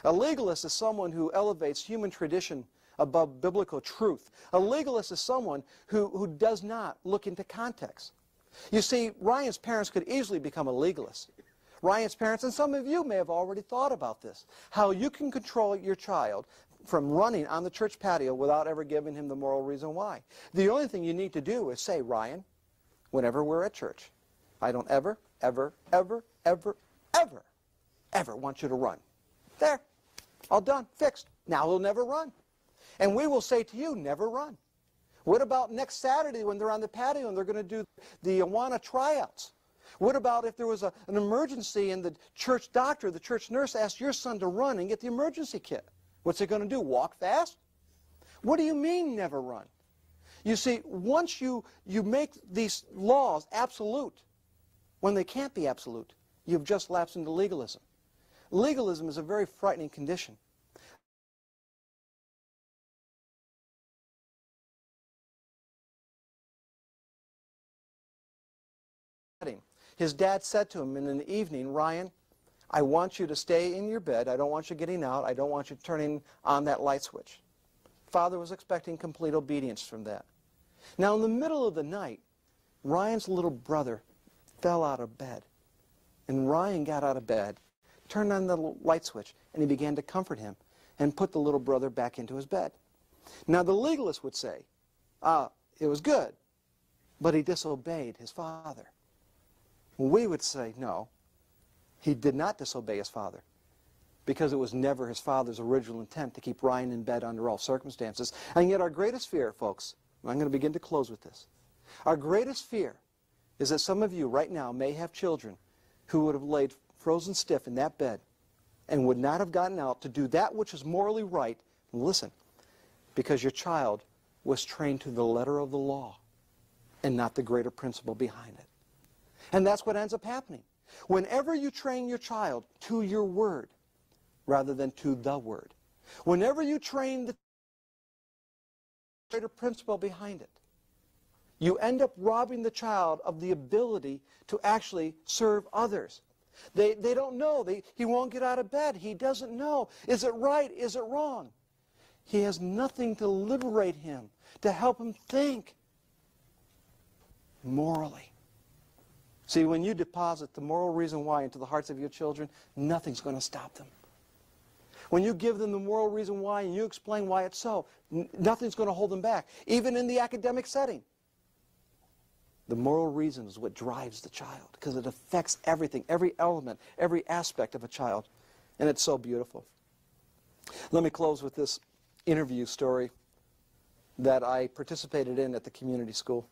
A legalist is someone who elevates human tradition above biblical truth. A legalist is someone who does not look into context. You see, Ryan's parents could easily become a legalist. Ryan's parents, and some of you may have already thought about this, how you can control your child from running on the church patio without ever giving him the moral reason why. The only thing you need to do is say, Ryan, whenever we're at church, I don't ever want you to run. There. All done. Fixed. Now he'll never run. And we will say to you, never run. What about next Saturday when they're on the patio and they're going to do the Awana tryouts? What about if there was an emergency and the church doctor, the church nurse asked your son to run and get the emergency kit? What's he going to do? Walk fast? What do you mean never run? You see, once you make these laws absolute, when they can't be absolute, you've just lapsed into legalism. Legalism is a very frightening condition. His dad said to him in the evening, Ryan, I want you to stay in your bed. I don't want you getting out. I don't want you turning on that light switch. Father was expecting complete obedience from that. Now, in the middle of the night, Ryan's little brother fell out of bed. And Ryan got out of bed, turned on the light switch, and he began to comfort him and put the little brother back into his bed. Now, the legalist would say, it was good, but he disobeyed his father. We would say, no, he did not disobey his father, because it was never his father's original intent to keep Ryan in bed under all circumstances. And yet our greatest fear, folks, and I'm going to begin to close with this, our greatest fear is that some of you right now may have children who would have laid frozen stiff in that bed and would not have gotten out to do that which is morally right. And listen, because your child was trained to the letter of the law and not the greater principle behind it. And that's what ends up happening. Whenever you train your child to your word rather than to the word, whenever you train the greater principle behind it, you end up robbing the child of the ability to actually serve others. They don't know. He won't get out of bed. He doesn't know. Is it right? Is it wrong? He has nothing to liberate him, to help him think morally. See, when you deposit the moral reason why into the hearts of your children, nothing's going to stop them. When you give them the moral reason why and you explain why it's so, nothing's going to hold them back, even in the academic setting. The moral reason is what drives the child, because it affects everything, every element, every aspect of a child, and it's so beautiful. Let me close with this interview story that I participated in at the community school.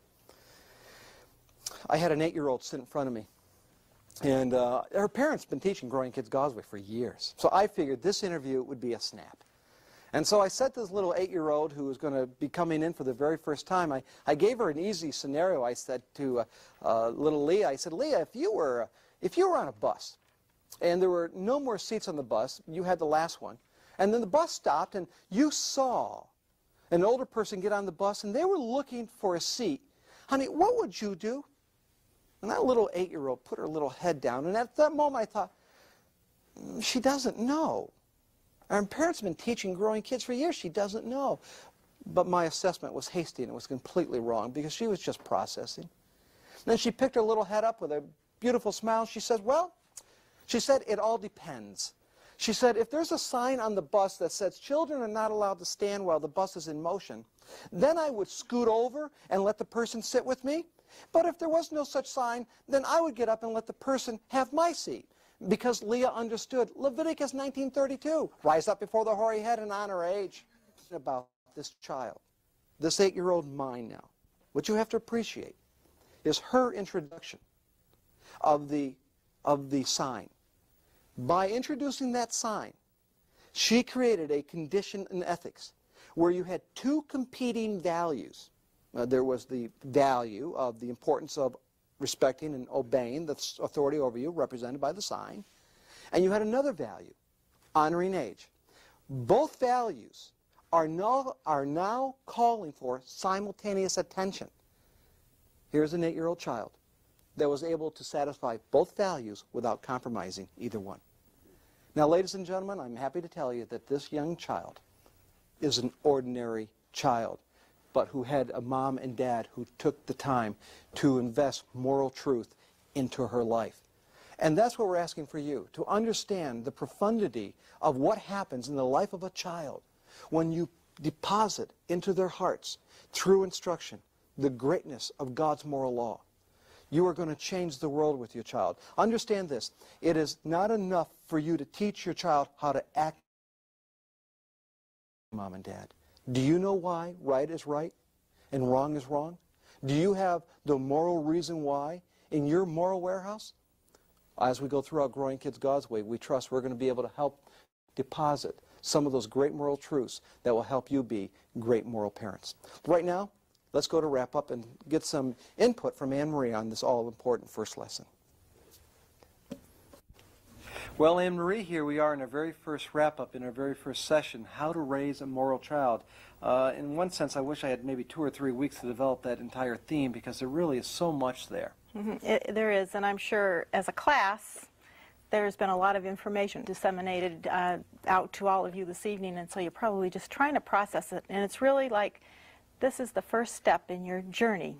I had an 8-year-old sit in front of me, and her parents have been teaching Growing Kids God's Way for years. So I figured this interview would be a snap. And so I said to this little 8-year-old who was going to be coming in for the very first time, I gave her an easy scenario. I said to little Leah, I said, Leah, if you were on a bus and there were no more seats on the bus, you had the last one, and then the bus stopped and you saw an older person get on the bus and they were looking for a seat, honey, what would you do? And that little 8-year-old put her little head down, and at that moment I thought, she doesn't know. Our parents have been teaching Growing Kids for years. She doesn't know. But my assessment was hasty, and it was completely wrong, because she was just processing. Then she picked her little head up with a beautiful smile. She said, well, she said, it all depends. She said, if there's a sign on the bus that says children are not allowed to stand while the bus is in motion, then I would scoot over and let the person sit with me. But if there was no such sign, then I would get up and let the person have my seat. Because Leah understood Leviticus 19:32, rise up before the hoary head and honor age. About this child, this 8-year-old mind now, what you have to appreciate is her introduction of the sign. By introducing that sign, she created a condition in ethics where you had two competing values. There was the value of the importance of respecting and obeying the authority over you, represented by the sign, and you had another value, honoring age. Both values are now calling for simultaneous attention. Here's an 8-year-old child that was able to satisfy both values without compromising either one. Now, ladies and gentlemen, I'm happy to tell you that this young child is an ordinary child, but who had a mom and dad who took the time to invest moral truth into her life. And that's what we're asking for you, to understand the profundity of what happens in the life of a child when you deposit into their hearts, through instruction, the greatness of God's moral law. You are going to change the world with your child. Understand this. It is not enough for you to teach your child how to act, mom and dad. Do you know why right is right and wrong is wrong? Do you have the moral reason why in your moral warehouse? As we go throughout Growing Kids God's Way, we trust we're going to be able to help deposit some of those great moral truths that will help you be great moral parents. Right now, let's go to wrap up and get some input from Anne-Marie on this all-important first lesson. Well, Anne-Marie, here we are in our very first wrap-up, in our very first session, How to Raise a Moral Child. In one sense, I wish I had maybe 2 or 3 weeks to develop that entire theme, because there really is so much there. There is, and I'm sure as a class, there's been a lot of information disseminated out to all of you this evening, and so you're probably just trying to process it. And it's really like, this is the first step in your journey.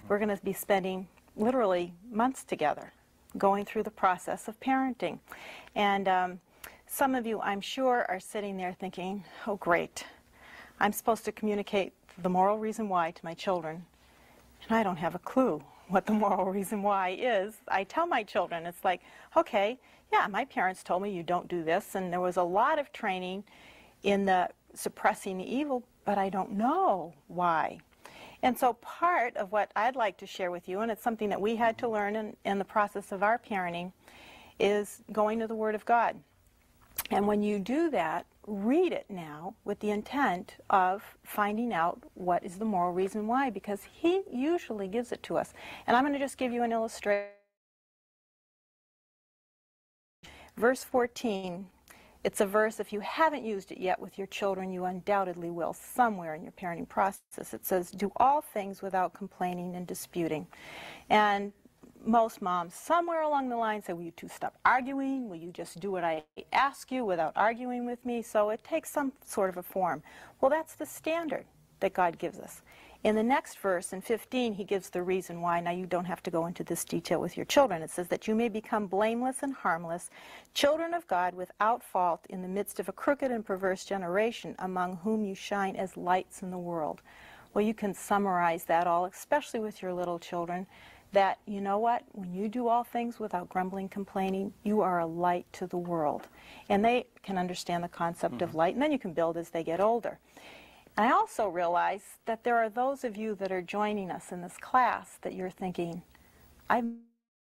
We're going to be spending literally months together going through the process of parenting. And some of you, I'm sure, are sitting there thinking, oh great, I'm supposed to communicate the moral reason why to my children, and I don't have a clue what the moral reason why is. I tell my children, it's like, okay, yeah, my parents told me you don't do this, and there was a lot of training in the suppressing the evil, but I don't know why. And so part of what I'd like to share with you, and it's something that we had to learn in the process of our parenting, is going to the Word of God. And when you do that, read it now with the intent of finding out what is the moral reason why, because He usually gives it to us. And I'm going to just give you an illustration. Verse 14. It's a verse, if you haven't used it yet with your children, you undoubtedly will somewhere in your parenting process. It says, do all things without complaining and disputing. And most moms, somewhere along the line, say, will you two stop arguing? Will you just do what I ask you without arguing with me? So it takes some sort of a form. Well, that's the standard that God gives us. In the next verse, in 15, He gives the reason why. Now, you don't have to go into this detail with your children. It says that you may become blameless and harmless, children of God without fault in the midst of a crooked and perverse generation, among whom you shine as lights in the world. Well, you can summarize that all, especially with your little children, that, you know what, when you do all things without grumbling, complaining, you are a light to the world. And they can understand the concept of light, and then you can build as they get older. I also realize that there are those of you that are joining us in this class that you're thinking, I've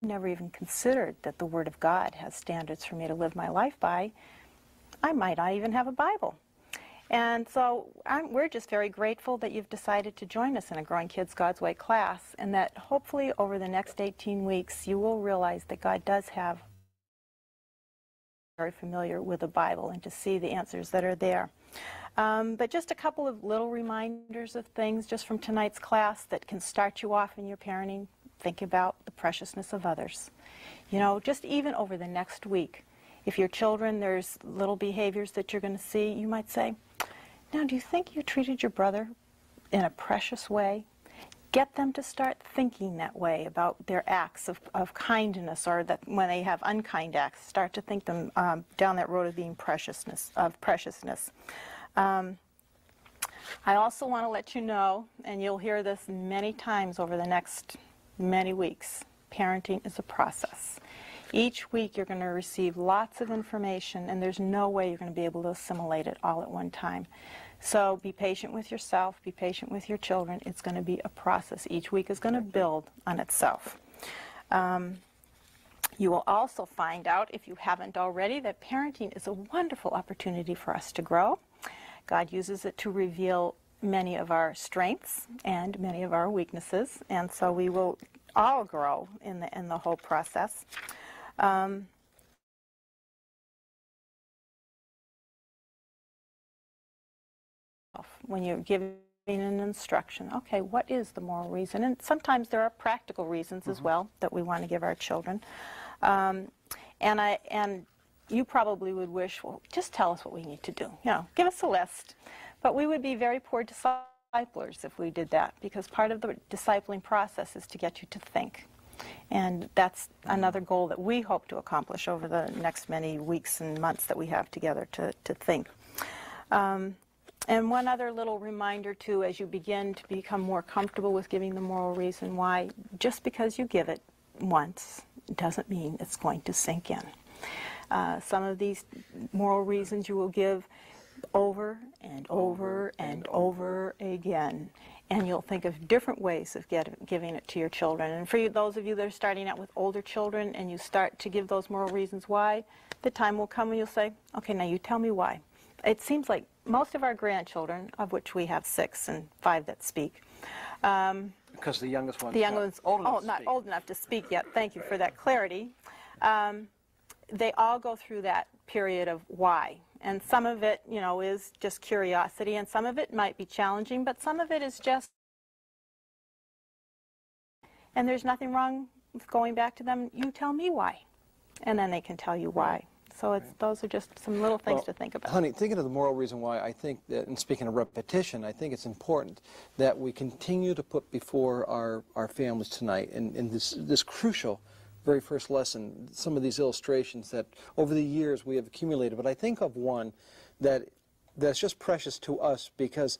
never even considered that the Word of God has standards for me to live my life by. I might not even have a Bible. And so we're just very grateful that you've decided to join us in a Growing Kids God's Way class, and that hopefully over the next 18 weeks you will realize that God does have very familiar with the Bible and to see the answers that are there. But just a couple of little reminders of things just from tonight's class that can start you off in your parenting. Think about the preciousness of others. You know, just even over the next week, if your children, there's little behaviors that you're going to see, you might say, now, do you think you treated your brother in a precious way? Get them to start thinking that way about their acts of kindness, or that when they have unkind acts, start to think them down that road of being preciousness. I also want to let you know, and you'll hear this many times over the next many weeks, parenting is a process. Each week you're going to receive lots of information, and there's no way you're going to be able to assimilate it all at one time. So be patient with yourself, be patient with your children. It's going to be a process. Each week is going to build on itself. You will also find out, if you haven't already, that parenting is a wonderful opportunity for us to grow. God uses it to reveal many of our strengths and many of our weaknesses, and so we will all grow in the whole process. When you're giving an instruction, okay, what is the moral reason? And sometimes there are practical reasons as well that we want to give our children. And you probably would wish, well, just tell us what we need to do. You know, give us a list. But we would be very poor disciplers if we did that, because part of the discipling process is to get you to think. And that's another goal that we hope to accomplish over the next many weeks and months that we have together to think. And one other little reminder, too, as you begin to become more comfortable with giving the moral reason why, just because you give it once doesn't mean it's going to sink in. Some of these moral reasons you will give over and over and over again, and you'll think of different ways of giving it to your children. And for those of you that are starting out with older children and you start to give those moral reasons why, the time will come when you'll say, okay, now you tell me why. It seems like most of our grandchildren, of which we have 6 and 5 that speak, because the youngest one's not old enough to speak yet. Thank you for that clarity. They all go through that period of why. And some of it, you know, is just curiosity, and some of it might be challenging, but some of it is just, and there's nothing wrong with going back to them, you tell me why. And then they can tell you why. So those are just some little things to think about. Honey, thinking of the moral reason why, I think that, and speaking of repetition, I think it's important that we continue to put before our families tonight in this crucial very first lesson, some of these illustrations that over the years we have accumulated. But I think of one that's just precious to us, because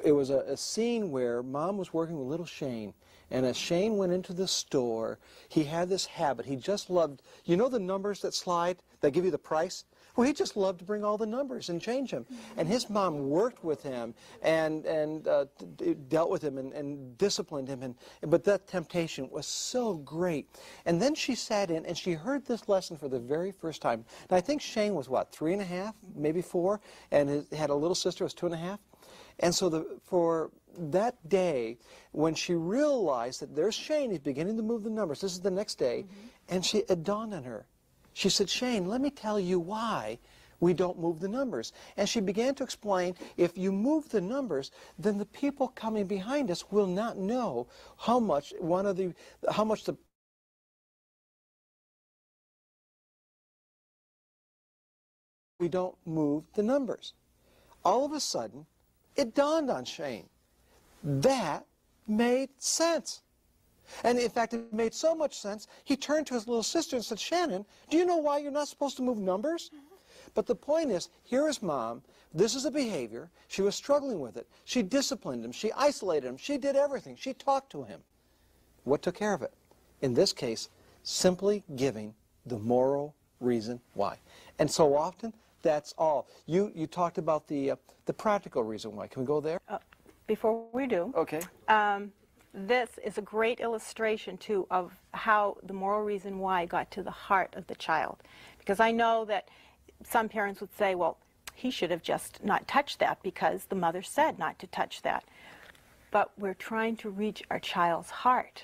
it was a scene where Mom was working with little Shane. And as Shane went into the store, he had this habit. He just loved, you know the numbers that slide, that give you the price? Well, he just loved to bring all the numbers and change them. And his mom worked with him and dealt with him and disciplined him. But that temptation was so great. And then she sat in and she heard this lesson for the very first time. Now, I think Shane was, what, 3.5, maybe 4? And had a little sister who was 2.5? And so for that day, when she realized that there's Shane, he's beginning to move the numbers, this is the next day, and it dawned on her. She said, Shane, let me tell you why we don't move the numbers. And she began to explain, if you move the numbers, then the people coming behind us will not know how much we don't move the numbers. All of a sudden, it dawned on Shane. That made sense. And in fact, it made so much sense, he turned to his little sister and said, Shannon, do you know why you're not supposed to move numbers? But the point is, here is Mom. This is a behavior. She was struggling with it. She disciplined him. She isolated him. She did everything. She talked to him. What took care of it? In this case, simply giving the moral reason why. And so often, that's all. You talked about the practical reason why. Can we go there? Before we do, okay. This is a great illustration, too, of how the moral reason why got to the heart of the child. Because I know that some parents would say, well, he should have just not touched that because the mother said not to touch that. But we're trying to reach our child's heart.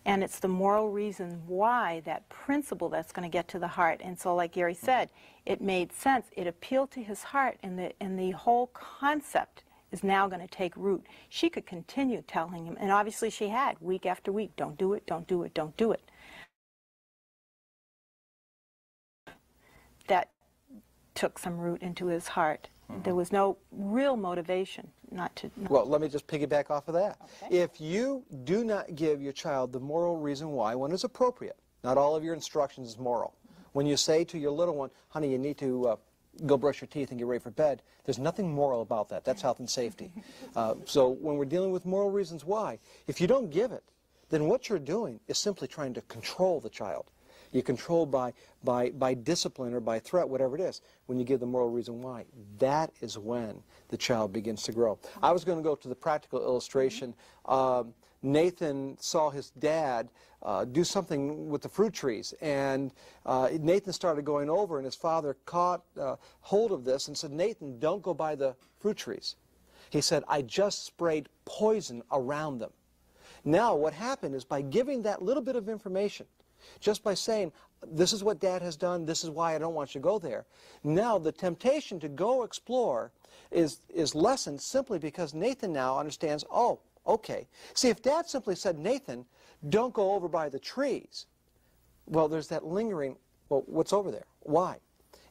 And it's the moral reason why, that principle, that's going to get to the heart. And so, like Gary said, it made sense. It appealed to his heart, and the whole concept is now going to take root. She could continue telling him, and obviously she had, week after week, don't do it, don't do it, don't do it. That took some root into his heart. There was no real motivation not to. Well, let me just piggyback off of that. Okay. If you do not give your child the moral reason why, when it's appropriate, not all of your instructions is moral. When you say to your little one, honey, you need to go brush your teeth and get ready for bed, there's nothing moral about that. That's health and safety. So when we're dealing with moral reasons why, if you don't give it, then what you're doing is simply trying to control the child. You're controlled by discipline or by threat, whatever it is. When you give the moral reason why, that is when the child begins to grow. I was going to go to the practical illustration. Nathan saw his dad do something with the fruit trees, and Nathan started going over, and his father caught hold of this and said, Nathan, don't go by the fruit trees. He said, I just sprayed poison around them. Now what happened is by giving that little bit of information, just by saying, this is what Dad has done, this is why I don't want you to go there, now the temptation to go explore is lessened simply because Nathan now understands, oh, okay. See, if Dad simply said, Nathan, don't go over by the trees, well, there's that lingering, well, what's over there? Why?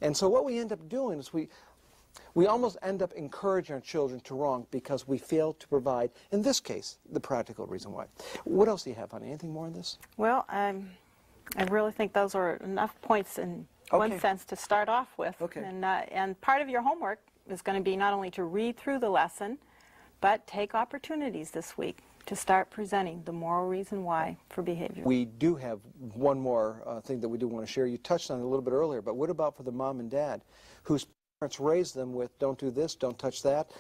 And so what we end up doing is we almost end up encouraging our children to wrong because we fail to provide, in this case, the practical reason why. What else do you have, honey? Anything more on this? Well, I really think those are enough points in one sense to start off with. Okay. And part of your homework is going to be not only to read through the lesson, but take opportunities this week to start presenting the moral reason why for behavior. We do have one more thing that we do want to share. You touched on it a little bit earlier, but what about for the mom and dad whose parents raised them with don't do this, don't touch that,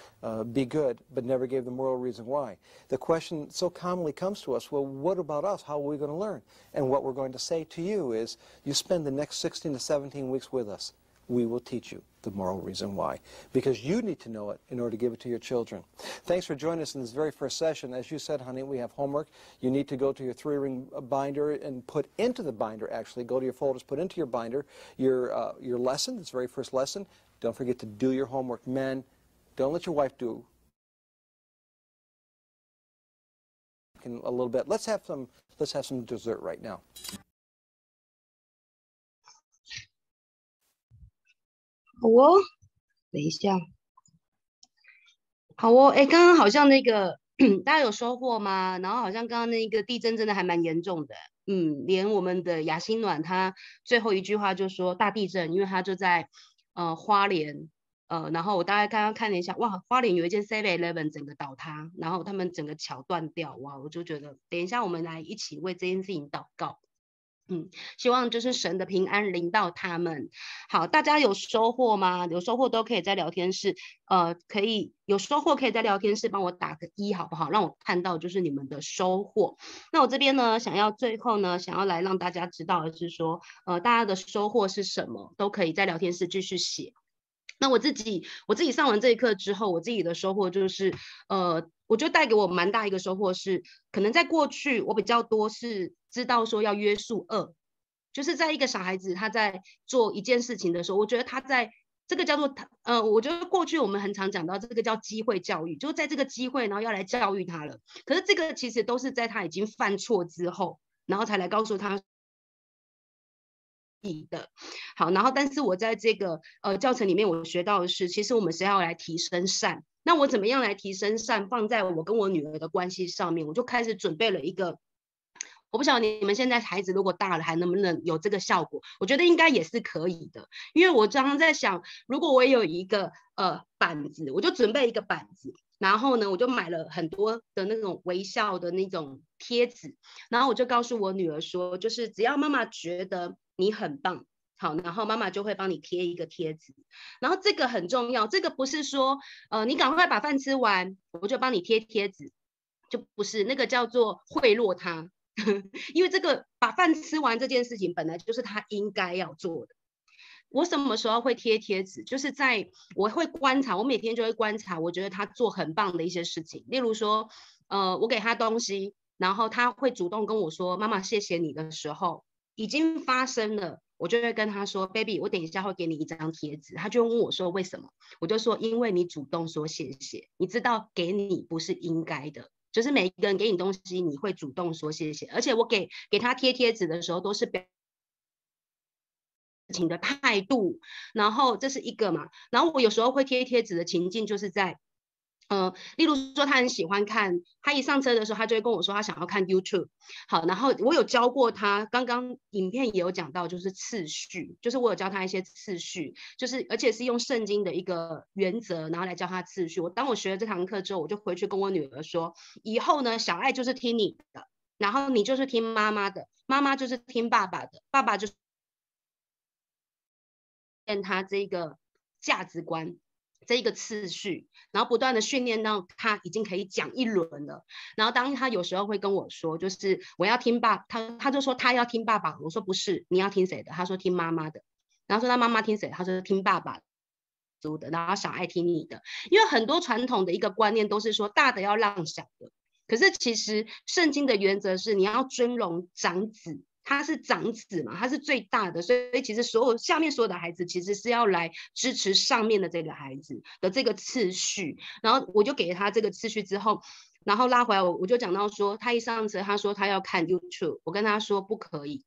be good, but never gave the moral reason why? The question so commonly comes to us, well, what about us? How are we going to learn? And what we're going to say to you is, you spend the next 16 to 17 weeks with us. We will teach you the moral reason why, because you need to know it in order to give it to your children. Thanks for joining us in this very first session. As you said, honey, we have homework. You need to go to your 3-ring binder and put into the binder, actually, go to your folders, put into your binder your lesson, this very first lesson. Don't forget to do your homework. Men, don't let your wife do a little bit. Let's have some dessert right now.好哦，等一下。好哦，哎，刚刚好像那个大家有收获吗？然后好像刚刚那个地震真的还蛮严重的，连我们的雅欣暖他最后一句话就说大地震，因为他就在花莲，然后我大概刚刚看了一下，哇，花莲有一间 7-Eleven 整个倒塌，然后他们整个桥断掉，哇，我就觉得等一下我们来一起为这件事情祷告。希望就是神的平安临到他们。好，大家有收获吗？有收获都可以在聊天室，可以有收获可以在聊天室帮我打个1，好不好？让我看到就是你们的收获。那我这边呢，最后呢，想要来让大家知道的是说，大家的收获是什么，都可以在聊天室继续写。那我自己上完这一课之后，我自己的收获就是，我觉得带给我蛮大一个收获是，可能在过去我比较多是知道说要约束恶，就是在一个小孩子他在做一件事情的时候，我觉得他在这个叫做我觉得过去我们很常讲到这个叫机会教育，就在这个机会然后要来教育他了，可是这个其实都是在他已经犯错之后，然后才来告诉他。的好，然后但是我在这个教程里面我学到的是，其实我们是要来提升善。那我怎么样来提升善，放在我跟我女儿的关系上面，我就开始准备了一个。我不晓得你们现在孩子如果大了还能不能有这个效果，我觉得应该也是可以的，因为我常常在想，如果我有一个板子，我就准备一个板子，然后呢我就买了很多的那种微笑的那种贴纸，然后我就告诉我女儿说，就是只要妈妈觉得你很棒，好，然后妈妈就会帮你贴一个贴纸，然后这个很重要，这个不是说你赶快把饭吃完我就帮你贴贴纸，就不是，那个叫做贿赂他因为这个把饭吃完这件事情本来就是他应该要做的。我什么时候会贴贴纸，就是我会观察，我每天就会观察我觉得他做很棒的一些事情，例如说我给他东西，然后他会主动跟我说妈妈谢谢你的时候，已经发生了，我就会跟他说 baby 我等一下会给你一张贴纸，他就问我说为什么，我就说因为你主动说谢谢，你知道给你不是应该的，就是每一个人给你东西你会主动说谢谢，而且我给他贴贴纸的时候都是表情的态度，然后这是一个嘛，然后我有时候会贴贴纸的情境就是在例如说他很喜欢看，他一上车的时候他就会跟我说他想要看 YouTube， 好，然后我有教过他，刚刚影片也有讲到就是次序，就是我有教他一些次序，就是而且是用圣经的一个原则然后来教他次序。当我学了这堂课之后，我就回去跟我女儿说，以后呢小爱就是听你的，然后你就是听妈妈的，妈妈就是听爸爸的，爸爸就是练他这个价值观。这一个次序，然后不断的训练到他已经可以讲一轮了。然后当他有时候会跟我说，就是我要听他就说他要听爸爸，我说不是，你要听谁的？他说听妈妈的。然后说他妈妈听谁？他说听爸爸的，然后小爱听你的。因为很多传统的一个观念都是说大的要让小的，可是其实圣经的原则是你要尊荣长子。他是长子嘛，他是最大的，所以其实下面所有的孩子其实是要来支持上面的这个孩子的这个次序。然后我就给他这个次序之后，然后拉回来我就讲到说，他一上车他说他要看 YouTube， 我跟他说不可以。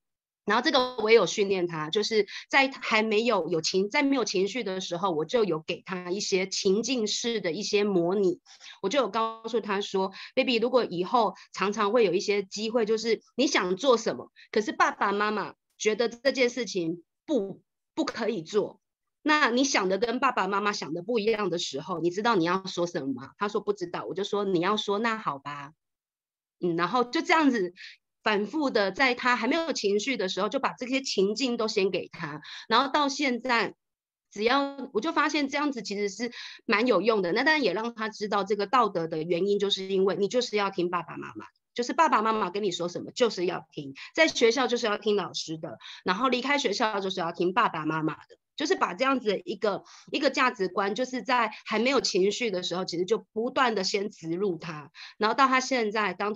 然后这个我也有训练他，就是在没有情绪的时候，我就有给他一些情境式的一些模拟，我就有告诉他说 ，baby， 如果以后常常会有一些机会，就是你想做什么，可是爸爸妈妈觉得这件事情不可以做，那你想的跟爸爸妈妈想的不一样的时候，你知道你要说什么吗？他说不知道，我就说你要说那好吧，然后就这样子。反复的在他还没有情绪的时候，就把这些情境都先给他，然后到现在，只要我就发现这样子其实是蛮有用的。那当然也让他知道这个道德的原因，就是因为你就是要听爸爸妈妈，就是爸爸妈妈跟你说什么就是要听，在学校就是要听老师的，然后离开学校就是要听爸爸妈妈的。就是把这样子的一个价值观，就是在还没有情绪的时候，其实就不断的先植入他，然后到他现在，当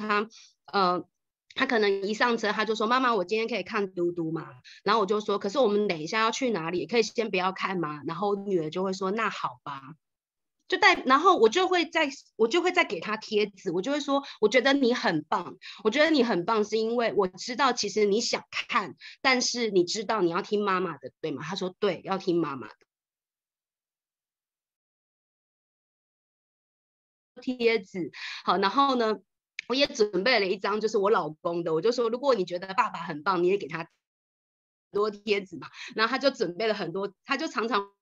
他可能一上车他就说妈妈我今天可以看嘟嘟吗？然后我就说可是我们等一下要去哪里，可以先不要看吗？然后女儿就会说那好吧，然后我就会再给他贴纸，我就会说我觉得你很棒，我觉得你很棒是因为我知道其实你想看，但是你知道你要听妈妈的对吗？他说对，要听妈妈的。贴纸好，然后呢我也准备了一张就是我老公的，我就说如果你觉得爸爸很棒，你也给他很多贴纸嘛。然后他就准备了很多，他就常常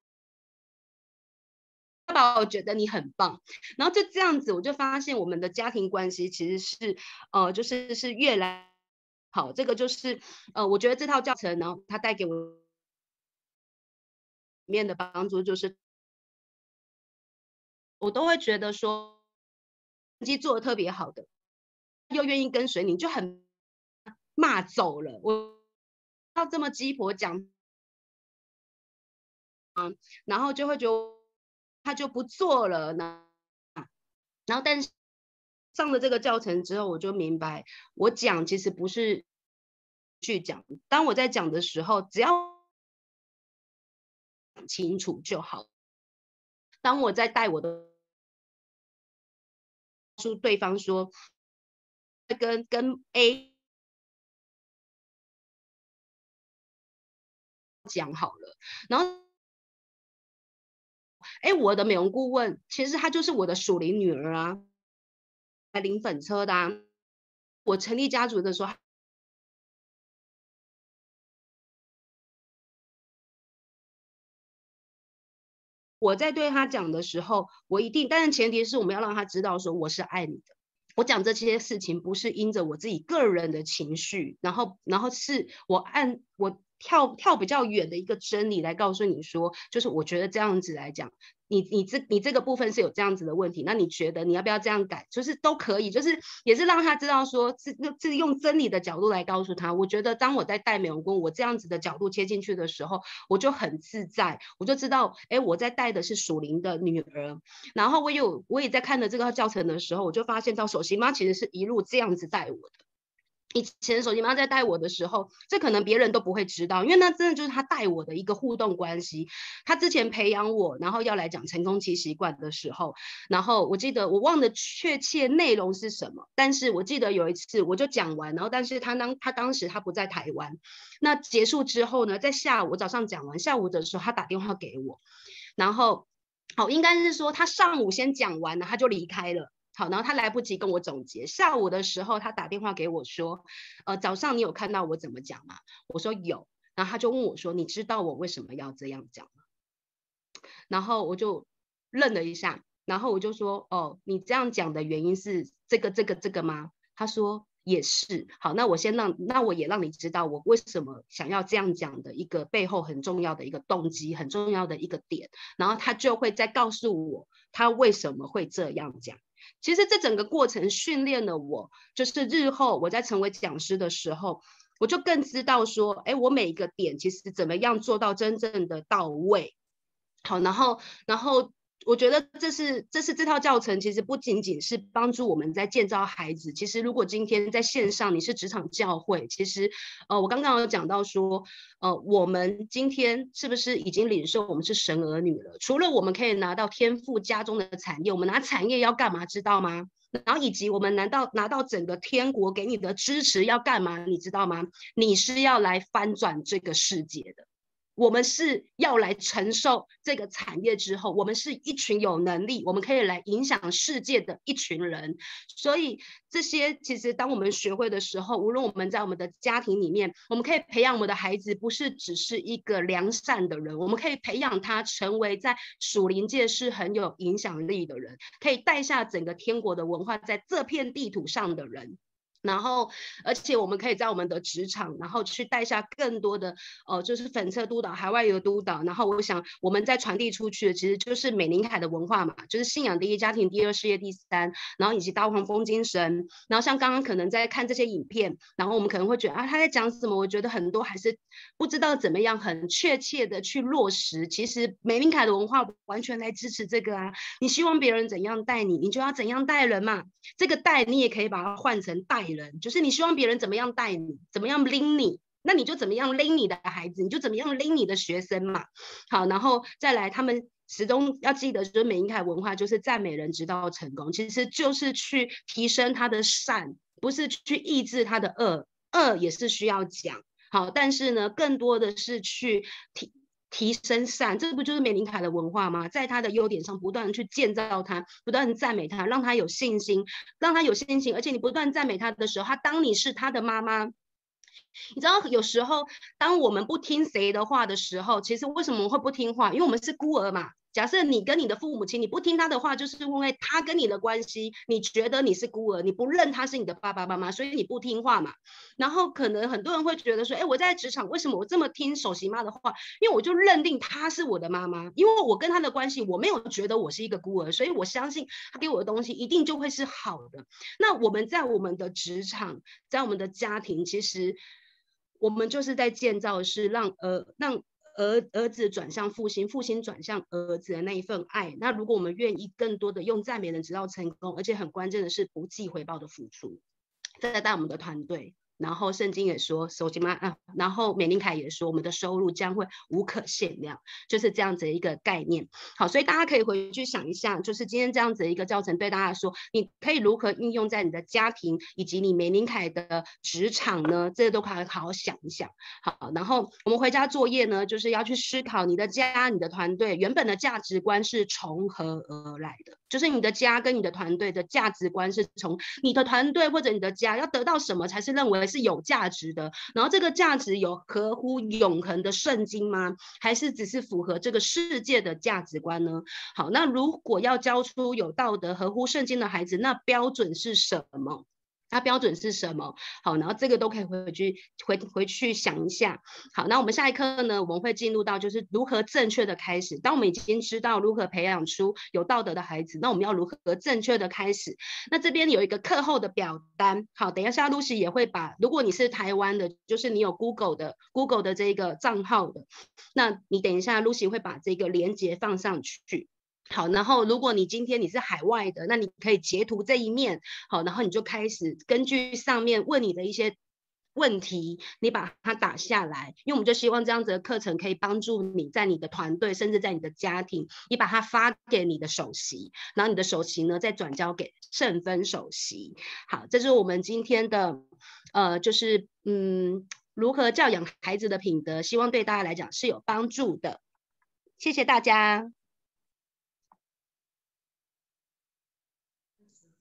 爸爸我觉得你很棒，然后就这样子我就发现我们的家庭关系其实是就是越来好。这个就是我觉得这套教程呢它带给我里面的帮助，就是我都会觉得说成绩做的特别好的又愿意跟随你，就很骂走了。我要这么鸡婆讲，然后就会觉得他就不做了呢。然后但是上了这个教程之后，我就明白，我讲其实不是去讲，当我在讲的时候，只要讲清楚就好。当我在带我的诉对方说，跟 A 讲好了，然后我的美容顾问其实她就是我的属灵女儿啊，来领粉车的啊。我成立家族的时候，我在对他讲的时候，我一定，但是前提是我们要让他知道说我是爱你的。我讲这些事情不是因着我自己个人的情绪，然后是我按我跳比较远的一个真理来告诉你说，就是我觉得这样子来讲，你这个部分是有这样子的问题，那你觉得你要不要这样改？就是都可以，就是也是让他知道说，是用真理的角度来告诉他。我觉得当我在带美容工，我这样子的角度切进去的时候，我就很自在，我就知道，我在带的是属灵的女儿。然后我也在看了这个教程的时候，我就发现到首席妈其实是一路这样子带我的。以前手机妈在带我的时候，这可能别人都不会知道，因为那真的就是他带我的一个互动关系。他之前培养我，然后要来讲成功期习惯的时候，然后我记得我忘了确切内容是什么，但是我记得有一次我就讲完，然后但是他当时他不在台湾，那结束之后呢，在下午我早上讲完，下午的时候他打电话给我，然后应该是说他上午先讲完了，他就离开了。好，然后他来不及跟我总结，下午的时候他打电话给我说，早上你有看到我怎么讲吗？我说有，然后他就问我说，你知道我为什么要这样讲吗？然后我就愣了一下，然后我就说，你这样讲的原因是这个吗？他说也是。好，那我也让你知道我为什么想要这样讲的一个背后很重要的一个动机，很重要的一个点，然后他就会再告诉我他为什么会这样讲。其实这整个过程训练了我，就是日后我在成为讲师的时候，我就更知道说，我每一个点其实怎么样做到真正的到位。好，然后我觉得这是这套教程，其实不仅仅是帮助我们在建造孩子。其实如果今天在线上你是职场教会，其实我刚刚有讲到说，我们今天是不是已经领受我们是神儿女了？除了我们可以拿到天父家中的产业，我们拿产业要干嘛？知道吗？然后以及我们拿到整个天国给你的支持要干嘛？你知道吗？你是要来翻转这个世界的。我们是要来承受这个产业之后，我们是一群有能力，我们可以来影响世界的一群人。所以这些其实当我们学会的时候，无论我们在我们的家庭里面，我们可以培养我们的孩子，不是只是一个良善的人，我们可以培养他成为在属灵界是很有影响力的人，可以带下整个天国的文化在这片地图上的人。然后而且我们可以在我们的职场，然后去带下更多的就是粉册督导、海外游督导。然后我想我们在传递出去的其实就是美林凯的文化嘛，就是信仰第一，家庭第二，事业第三，然后以及大黄蜂精神。然后像刚刚可能在看这些影片，然后我们可能会觉得他在讲什么，我觉得很多还是不知道怎么样很确切的去落实。其实美林凯的文化完全来支持这个啊，你希望别人怎样带你，你就要怎样带人嘛。这个带你也可以把它换成带人，就是你希望别人怎么样带你，怎么样拎你，那你就怎么样拎你的孩子，你就怎么样拎你的学生嘛。好，然后再来他们始终要记得，就是美林凯文化就是赞美人直到成功，其实就是去提升他的善，不是去抑制他的恶，恶也是需要讲。好，但是呢更多的是去提升善，这不就是美林凯的文化吗？在他的优点上不断去建造他，不断赞美他，让他有信心，而且你不断赞美他的时候，他当你是他的妈妈。你知道有时候当我们不听谁的话的时候，其实为什么会不听话？因为我们是孤儿嘛。假设你跟你的父母亲，你不听他的话，就是因为他跟你的关系，你觉得你是孤儿，你不认他是你的爸爸妈妈，所以你不听话嘛。然后可能很多人会觉得说，我在职场为什么我这么听首席妈的话？因为我就认定她是我的妈妈，因为我跟她的关系，我没有觉得我是一个孤儿，所以我相信她给我的东西一定就会是好的。那我们在我们的职场，在我们的家庭，其实我们就是在建造的是让儿子转向父亲，父亲转向儿子的那一份爱。那如果我们愿意更多的用赞美人直到成功，而且很关键的是不计回报的付出，再带我们的团队。然后圣经也说手机妈然后美林凯也说我们的收入将会无可限量，就是这样子的一个概念。好，所以大家可以回去想一下，就是今天这样子的一个教程对大家说，你可以如何应用在你的家庭以及你美林凯的职场呢？这都可以好好想一想。好，然后我们回家作业呢，就是要去思考你的家、你的团队原本的价值观是从何而来的，就是你的家跟你的团队的价值观是从你的团队或者你的家要得到什么才是认为是有价值的，然后这个价值有合乎永恒的圣经吗？还是只是符合这个世界的价值观呢？好，那如果要教出有道德合乎圣经的孩子，那标准是什么？好，然后这个都可以回去想一下。好，那我们下一课呢，我们会进入到就是如何正确的开始。当我们已经知道如何培养出有道德的孩子，那我们要如何正确的开始？那这边有一个课后的表单。好，等一下Lucy也会把，如果你是台湾的，就是你有 Google 的这个账号的，那你等一下Lucy会把这个连结放上去。好，然后如果你今天你是海外的，那你可以截图这一面。好，然后你就开始根据上面问你的一些问题，你把它打下来，因为我们就希望这样子的课程可以帮助你在你的团队，甚至在你的家庭，你把它发给你的首席，然后你的首席呢再转交给圣分首席。好，这是我们今天的就是如何教养孩子的品德，希望对大家来讲是有帮助的。谢谢大家。